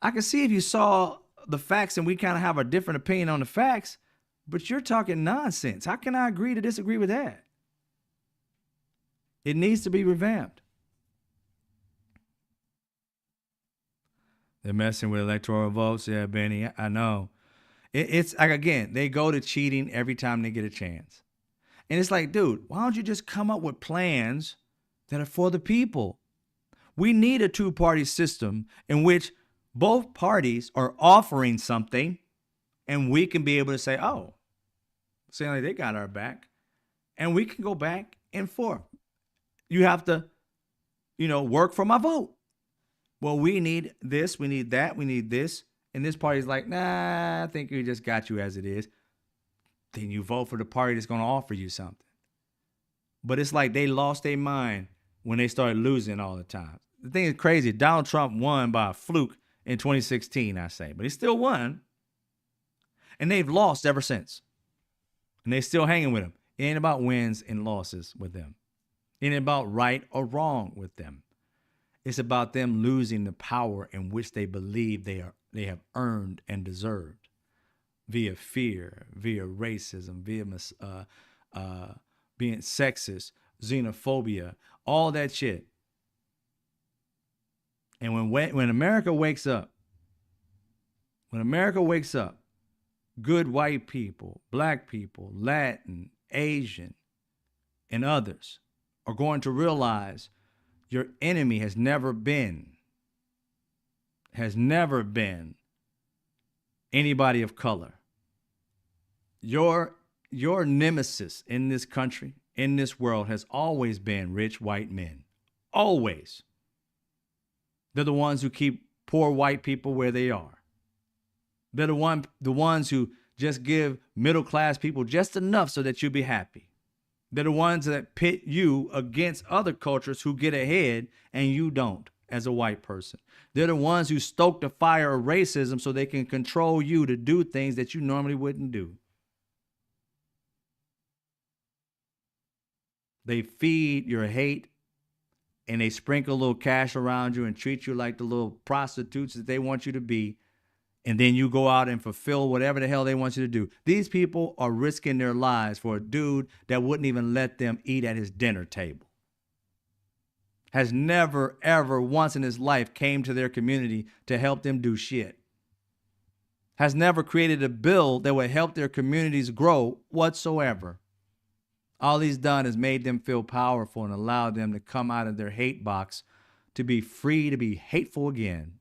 I can see if you saw the facts and we kind of have a different opinion on the facts, but you're talking nonsense. How can I agree to disagree with that? It needs to be revamped. They're messing with electoral votes. Yeah, Benny, I know. It's like, again, they go to cheating every time they get a chance. And it's like, dude, why don't you just come up with plans that are for the people? We need a two-party system in which both parties are offering something and we can be able to say, oh, saying like they got our back, and we can go back and forth. You have to, work for my vote. Well, we need this, we need that, we need this. And this party's like, nah, I think we just got you as it is. Then you vote for the party that's going to offer you something. But it's like they lost their mind when they started losing all the time. The thing is crazy. Donald Trump won by a fluke in 2016, I say. But he still won. And they've lost ever since. And they're still hanging with him. It ain't about wins and losses with them. It ain't about right or wrong with them. It's about them losing the power in which they believe they have earned and deserved via fear, via racism, via being sexist, xenophobia, all that shit. And when America wakes up, good white people, black people, Latin, Asian, and others are going to realize your enemy has never been anybody of color. Your nemesis in this country, in this world, has always been rich white men. Always. They're the ones who keep poor white people where they are. They're the ones who just give middle class people just enough so that you'll be happy. They're the ones that pit you against other cultures who get ahead and you don't as a white person. They're the ones who stoke the fire of racism so they can control you to do things that you normally wouldn't do. They feed your hate and they sprinkle a little cash around you and treat you like the little prostitutes that they want you to be. And then you go out and fulfill whatever the hell they want you to do. These people are risking their lives for a dude that wouldn't even let them eat at his dinner table. Has never, ever once in his life came to their community to help them do shit. Has never created a bill that would help their communities grow whatsoever. All he's done is made them feel powerful and allowed them to come out of their hate box to be free to be hateful again.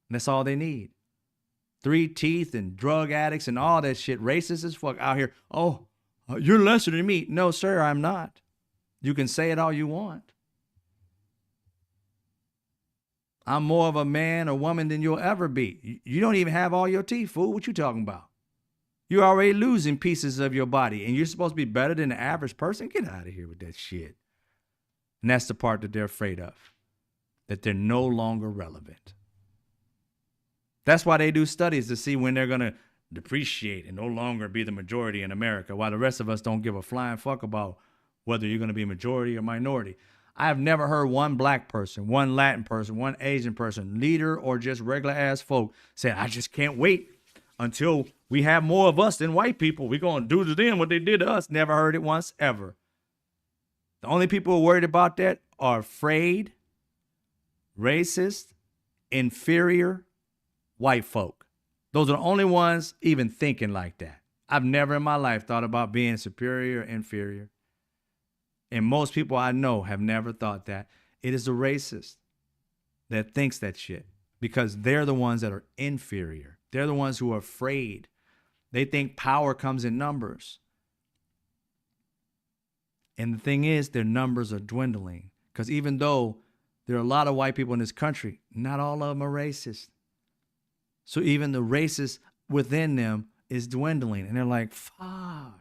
And that's all they need. 3 teeth and drug addicts and all that shit, racist as fuck out here. Oh, you're lesser than me. No, sir, I'm not. You can say it all you want. I'm more of a man or woman than you'll ever be. You don't even have all your teeth, fool. What you talking about? You're already losing pieces of your body, and you're supposed to be better than the average person. Get out of here with that shit. And that's the part that they're afraid of, that they're no longer relevant. That's why they do studies to see when they're going to depreciate and no longer be the majority in America, while the rest of us don't give a flying fuck about whether you're going to be majority or minority. I have never heard one black person, one Latin person, one Asian person, leader or just regular ass folk say, I just can't wait until we have more of us than white people. We're going to do to them what they did to us. Never heard it once, ever. The only people who are worried about that are afraid, racist, inferior white folk. Those are the only ones even thinking like that. I've never in my life thought about being superior or inferior. And most people I know have never thought that. It is the racist that thinks that shit, because they're the ones that are inferior. They're the ones who are afraid. They think power comes in numbers. And the thing is, their numbers are dwindling, because even though there are a lot of white people in this country, not all of them are racist. So even the racist within them is dwindling. And they're like, fuck.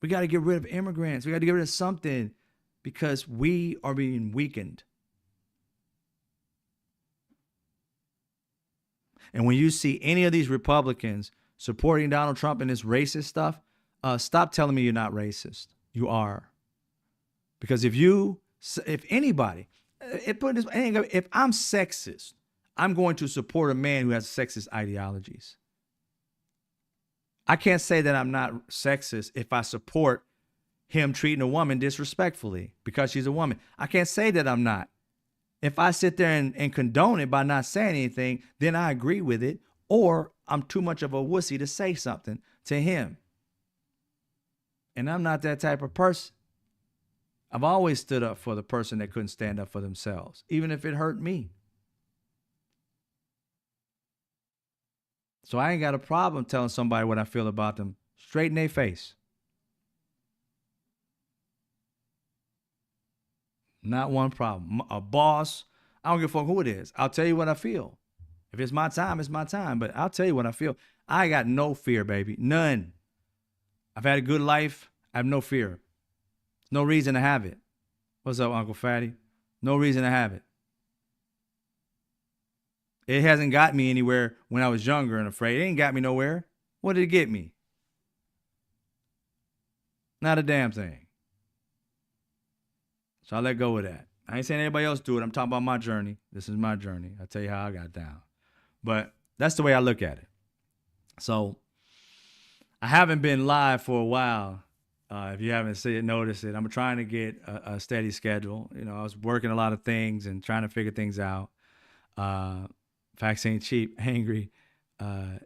We got to get rid of immigrants. We got to get rid of something, because we are being weakened. And when you see any of these Republicans supporting Donald Trump and this racist stuff, stop telling me you're not racist. You are. Because if anybody, if I'm sexist, I'm going to support a man who has sexist ideologies. I can't say that I'm not sexist if I support him treating a woman disrespectfully because she's a woman. I can't say that I'm not. If I sit there and condone it by not saying anything, then I agree with it, or I'm too much of a wussy to say something to him. And I'm not that type of person. I've always stood up for the person that couldn't stand up for themselves, even if it hurt me. So I ain't got a problem telling somebody what I feel about them straight in their face. Not one problem. A boss, I don't give a fuck who it is. I'll tell you what I feel. If it's my time, it's my time. But I'll tell you what I feel. I got no fear, baby. None. I've had a good life. I have no fear. No reason to have it. What's up, Uncle Fatty? No reason to have it. It hasn't got me anywhere when I was younger and afraid. It ain't got me nowhere. What did it get me? Not a damn thing. So I let go of that. I ain't saying anybody else do it. I'm talking about my journey. This is my journey. I'll tell you how I got down. But that's the way I look at it. So I haven't been live for a while. If you haven't seen it, noticed it. I'm trying to get a steady schedule. You know, I was working a lot of things and trying to figure things out. Facts ain't cheap. Angry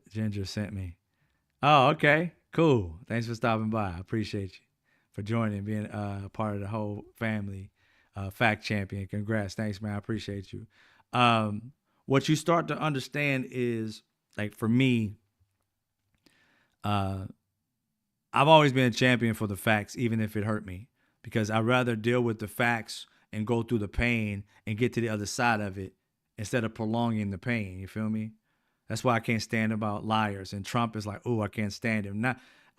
Ginger sent me. Oh, okay. Cool. Thanks for stopping by. I appreciate you for joining, being a part of the whole family. Fact champion. Congrats. Thanks, man. I appreciate you. What you start to understand is, like, for me, I've always been a champion for the facts, even if it hurt me, because I'd rather deal with the facts and go through the pain and get to the other side of it instead of prolonging the pain. You feel me? That's why I can't stand about liars. And Trump is like, oh, I can't stand him.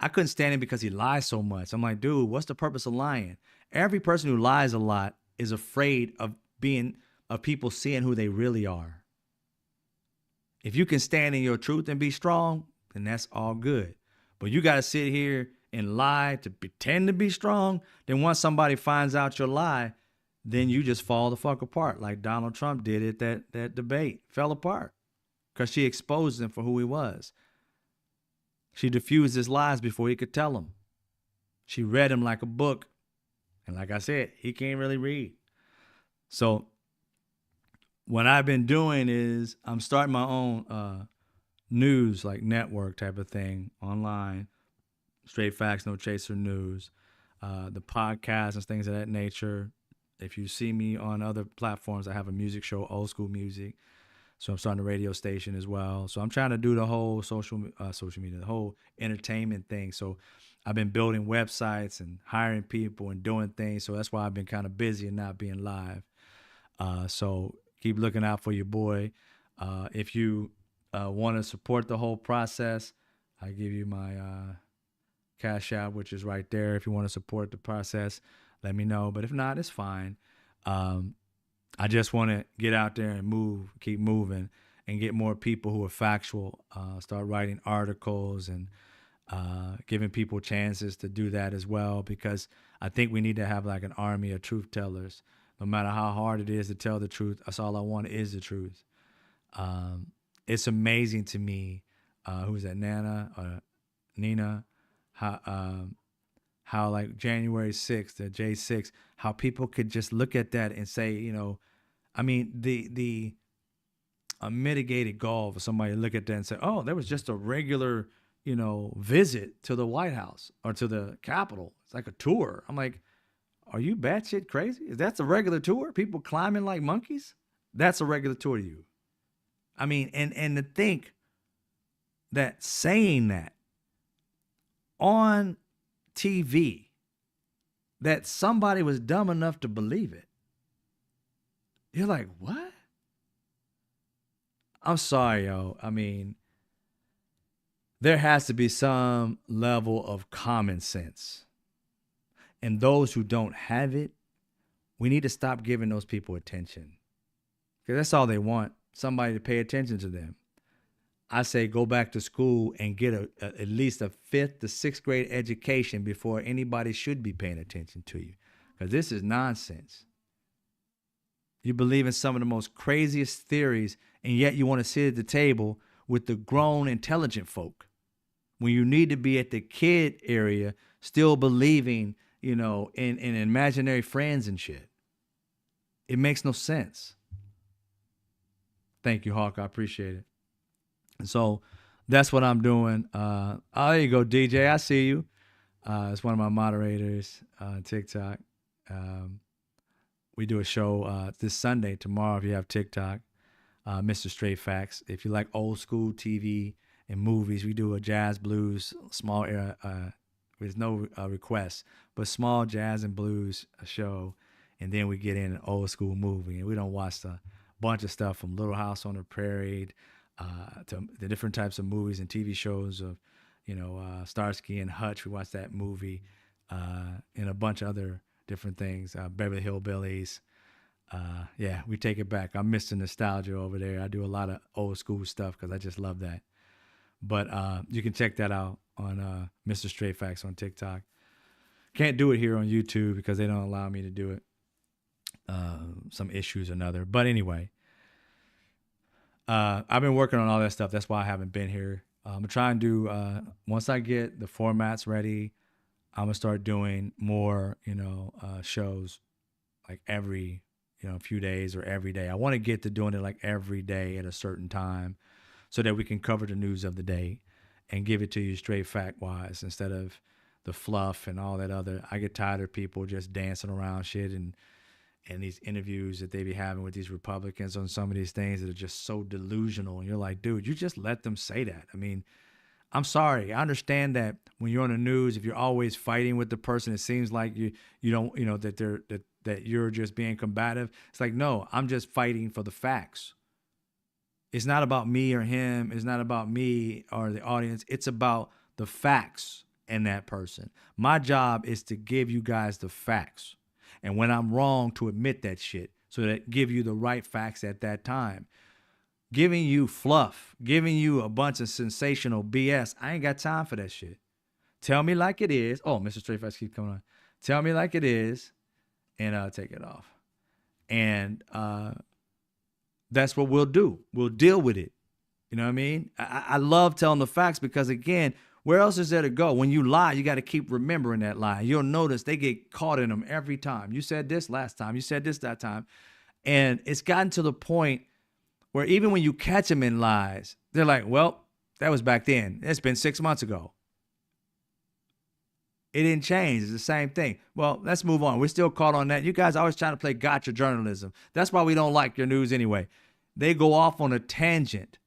I couldn't stand him because he lies so much. I'm like, dude, what's the purpose of lying? Every person who lies a lot is afraid of people seeing who they really are. If you can stand in your truth and be strong, then that's all good. But you got to sit here and lie to pretend to be strong. Then once somebody finds out your lie, then you just fall the fuck apart, like Donald Trump did at that debate. Fell apart because she exposed him for who he was. She diffused his lies before he could tell them. She read him like a book. And like I said, he can't really read. So what I've been doing is I'm starting my own news, like network type of thing online. Straight facts, no chaser news. The podcasts and things of that nature. If you see me on other platforms, I have a music show, Old School Music. So I'm starting a radio station as well. So I'm trying to do the whole social media, the whole entertainment thing. So I've been building websites and hiring people and doing things. So that's why I've been kind of busy and not being live. So keep looking out for your boy. If you want to support the whole process, I give you my Cash App, which is right there. If you want to support the process, let me know. But if not, it's fine. I just want to get out there and move, keep moving, and get more people who are factual. Start writing articles and giving people chances to do that as well, because I think we need to have like an army of truth tellers. No matter how hard it is to tell the truth, that's all I want is the truth. It's amazing to me. Who's that? Nina? How like January 6th, the J6, how people could just look at that and say, you know, I mean, the mitigated goal for somebody to look at that and say, oh, there was just a regular, you know, visit to the White House or to the Capitol. It's like a tour. I'm like, are you batshit crazy? Is that a regular tour? People climbing like monkeys? That's a regular tour to you. I mean, and to think that saying that on TV, that somebody was dumb enough to believe it. You're like, what? I'm sorry, yo. I mean, there has to be some level of common sense. And those who don't have it, we need to stop giving those people attention. Because that's all they want, somebody to pay attention to them. I say go back to school and get at least a 5th to 6th grade education before anybody should be paying attention to you. Because this is nonsense. You believe in some of the most craziest theories, and yet you want to sit at the table with the grown, intelligent folk when you need to be at the kid area still believing, you know, in imaginary friends and shit. It makes no sense. Thank you, Hawk. I appreciate it. And so that's what I'm doing. Oh, there you go, DJ. I see you. It's one of my moderators on TikTok. We do a show this Sunday, tomorrow, if you have TikTok, Mr. Straight Facts. If you like old school TV and movies, we do a jazz blues, small with no requests, but small jazz and blues show. And then we get in an old school movie. And we don't watch a bunch of stuff from Little House on the Prairie to the different types of movies and TV shows of, you know, Starsky and Hutch. We watched that movie and a bunch of other different things. Beverly Hillbillies. Yeah, we take it back. I miss the nostalgia over there. I do a lot of old school stuff because I just love that. But you can check that out on Mr. Straight Facts on TikTok. Can't do it here on YouTube because they don't allow me to do it. Some issues or another. But anyway, I've been working on all that stuff. That's why I haven't been here. I'm trying to do, once I get the formats ready, I'm going to start doing more, you know, shows like every, you know, few days or every day. I want to get to doing it like every day at a certain time so that we can cover the news of the day and give it to you straight fact-wise instead of the fluff and all that other. I get tired of people just dancing around shit and these interviews that they be having with these Republicans on some of these things that are just so delusional. And you're like, dude, you just let them say that. I mean, I'm sorry. I understand that when you're on the news, if you're always fighting with the person, it seems like you don't, you know, that you're just being combative. It's like, no, I'm just fighting for the facts. It's not about me or him. It's not about me or the audience. It's about the facts and that person. My job is to give you guys the facts. And when I'm wrong, to admit that shit so that give you the right facts at that time. Giving you fluff, giving you a bunch of sensational BS. I ain't got time for that shit. Tell me like it is. Oh, Mr. Straight Facts keep coming on. Tell me like it is, and I'll take it off. And that's what we'll do. We'll deal with it. You know what I mean? I love telling the facts because, again, where else is there to go? When you lie, you got to keep remembering that lie. You'll notice they get caught in them every time. You said this last time. You said this that time. And it's gotten to the point where even when you catch them in lies, they're like, well, that was back then. It's been 6 months ago. It didn't change. It's the same thing. Well, let's move on. We're still caught on that. You guys always trying to play gotcha journalism. That's why we don't like your news anyway. They go off on a tangent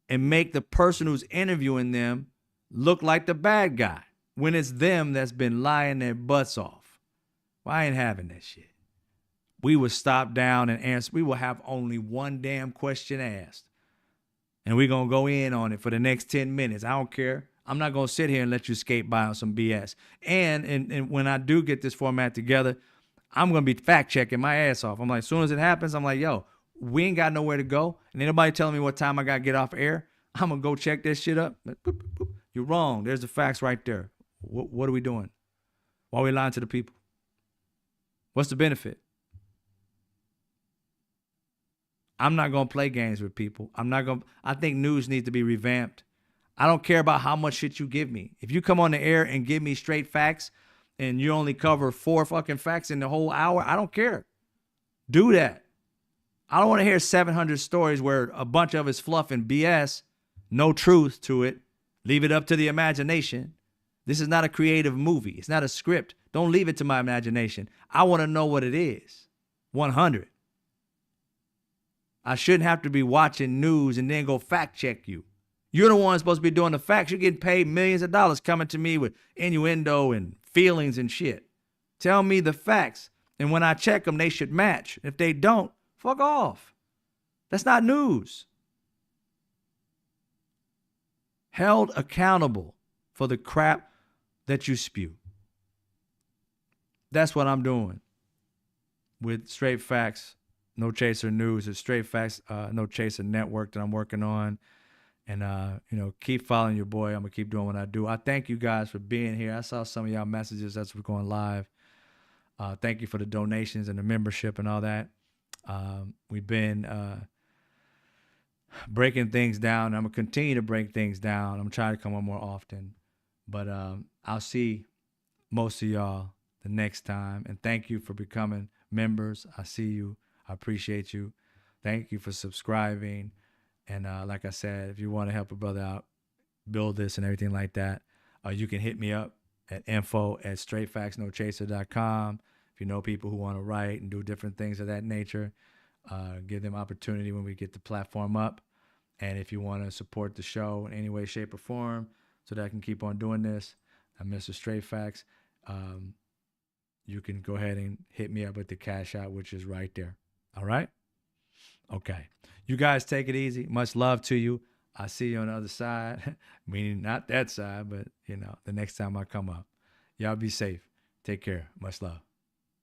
and make the person who's interviewing them look like the bad guy when it's them that's been lying their butts off. Well, I ain't having that shit. We will stop down and answer. We will have only one damn question asked. and we're going to go in on it for the next 10 minutes. I don't care. I'm not going to sit here and let you skate by on some BS. And when I do get this format together, I'm going to be fact checking my ass off. I'm like, as soon as it happens, I'm like, yo, we ain't got nowhere to go. And ain't nobody telling me what time I got to get off air. I'm going to go check this shit up. Boop, boop, boop. You're wrong. There's the facts right there. What are we doing? Why are we lying to the people? What's the benefit? I'm not going to play games with people. I think news needs to be revamped. I don't care about how much shit you give me. If you come on the air and give me straight facts and you only cover 4 fucking facts in the whole hour, I don't care. Do that. I don't want to hear 700 stories where a bunch of it's fluff and BS, no truth to it. Leave it up to the imagination. This is not a creative movie. It's not a script. Don't leave it to my imagination. I want to know what it is. 100. I shouldn't have to be watching news and then go fact check you. You're the one supposed to be doing the facts. You're getting paid millions of dollars coming to me with innuendo and feelings and shit. Tell me the facts. And when I check them, they should match. If they don't, fuck off. That's not news. Held accountable for the crap that you spew. That's what I'm doing with Straight Facts, No Chaser News. It's Straight Facts, No Chaser Network that I'm working on. And, keep following your boy. I'm going to keep doing what I do. I thank you guys for being here. I saw some of y'all messages as we're going live. Thank you for the donations and the membership and all that. We've been breaking things down. I'm going to continue to break things down. I'm trying to come on more often. But I'll see most of y'all the next time. And thank you for becoming members. I see you. I appreciate you. Thank you for subscribing. And like I said, if you want to help a brother out, build this and everything like that, you can hit me up at info@straightfactsnochaser.com. If you know people who want to write and do different things of that nature, give them opportunity when we get the platform up. And if you want to support the show in any way, shape, or form so that I can keep on doing this, I'm Mr. Straight Facts. You can go ahead and hit me up with the cash out, which is right there. All right? Okay. You guys take it easy. Much love to you. I'll see you on the other side. Meaning not that side, but, the next time I come up. Y'all be safe. Take care. Much love.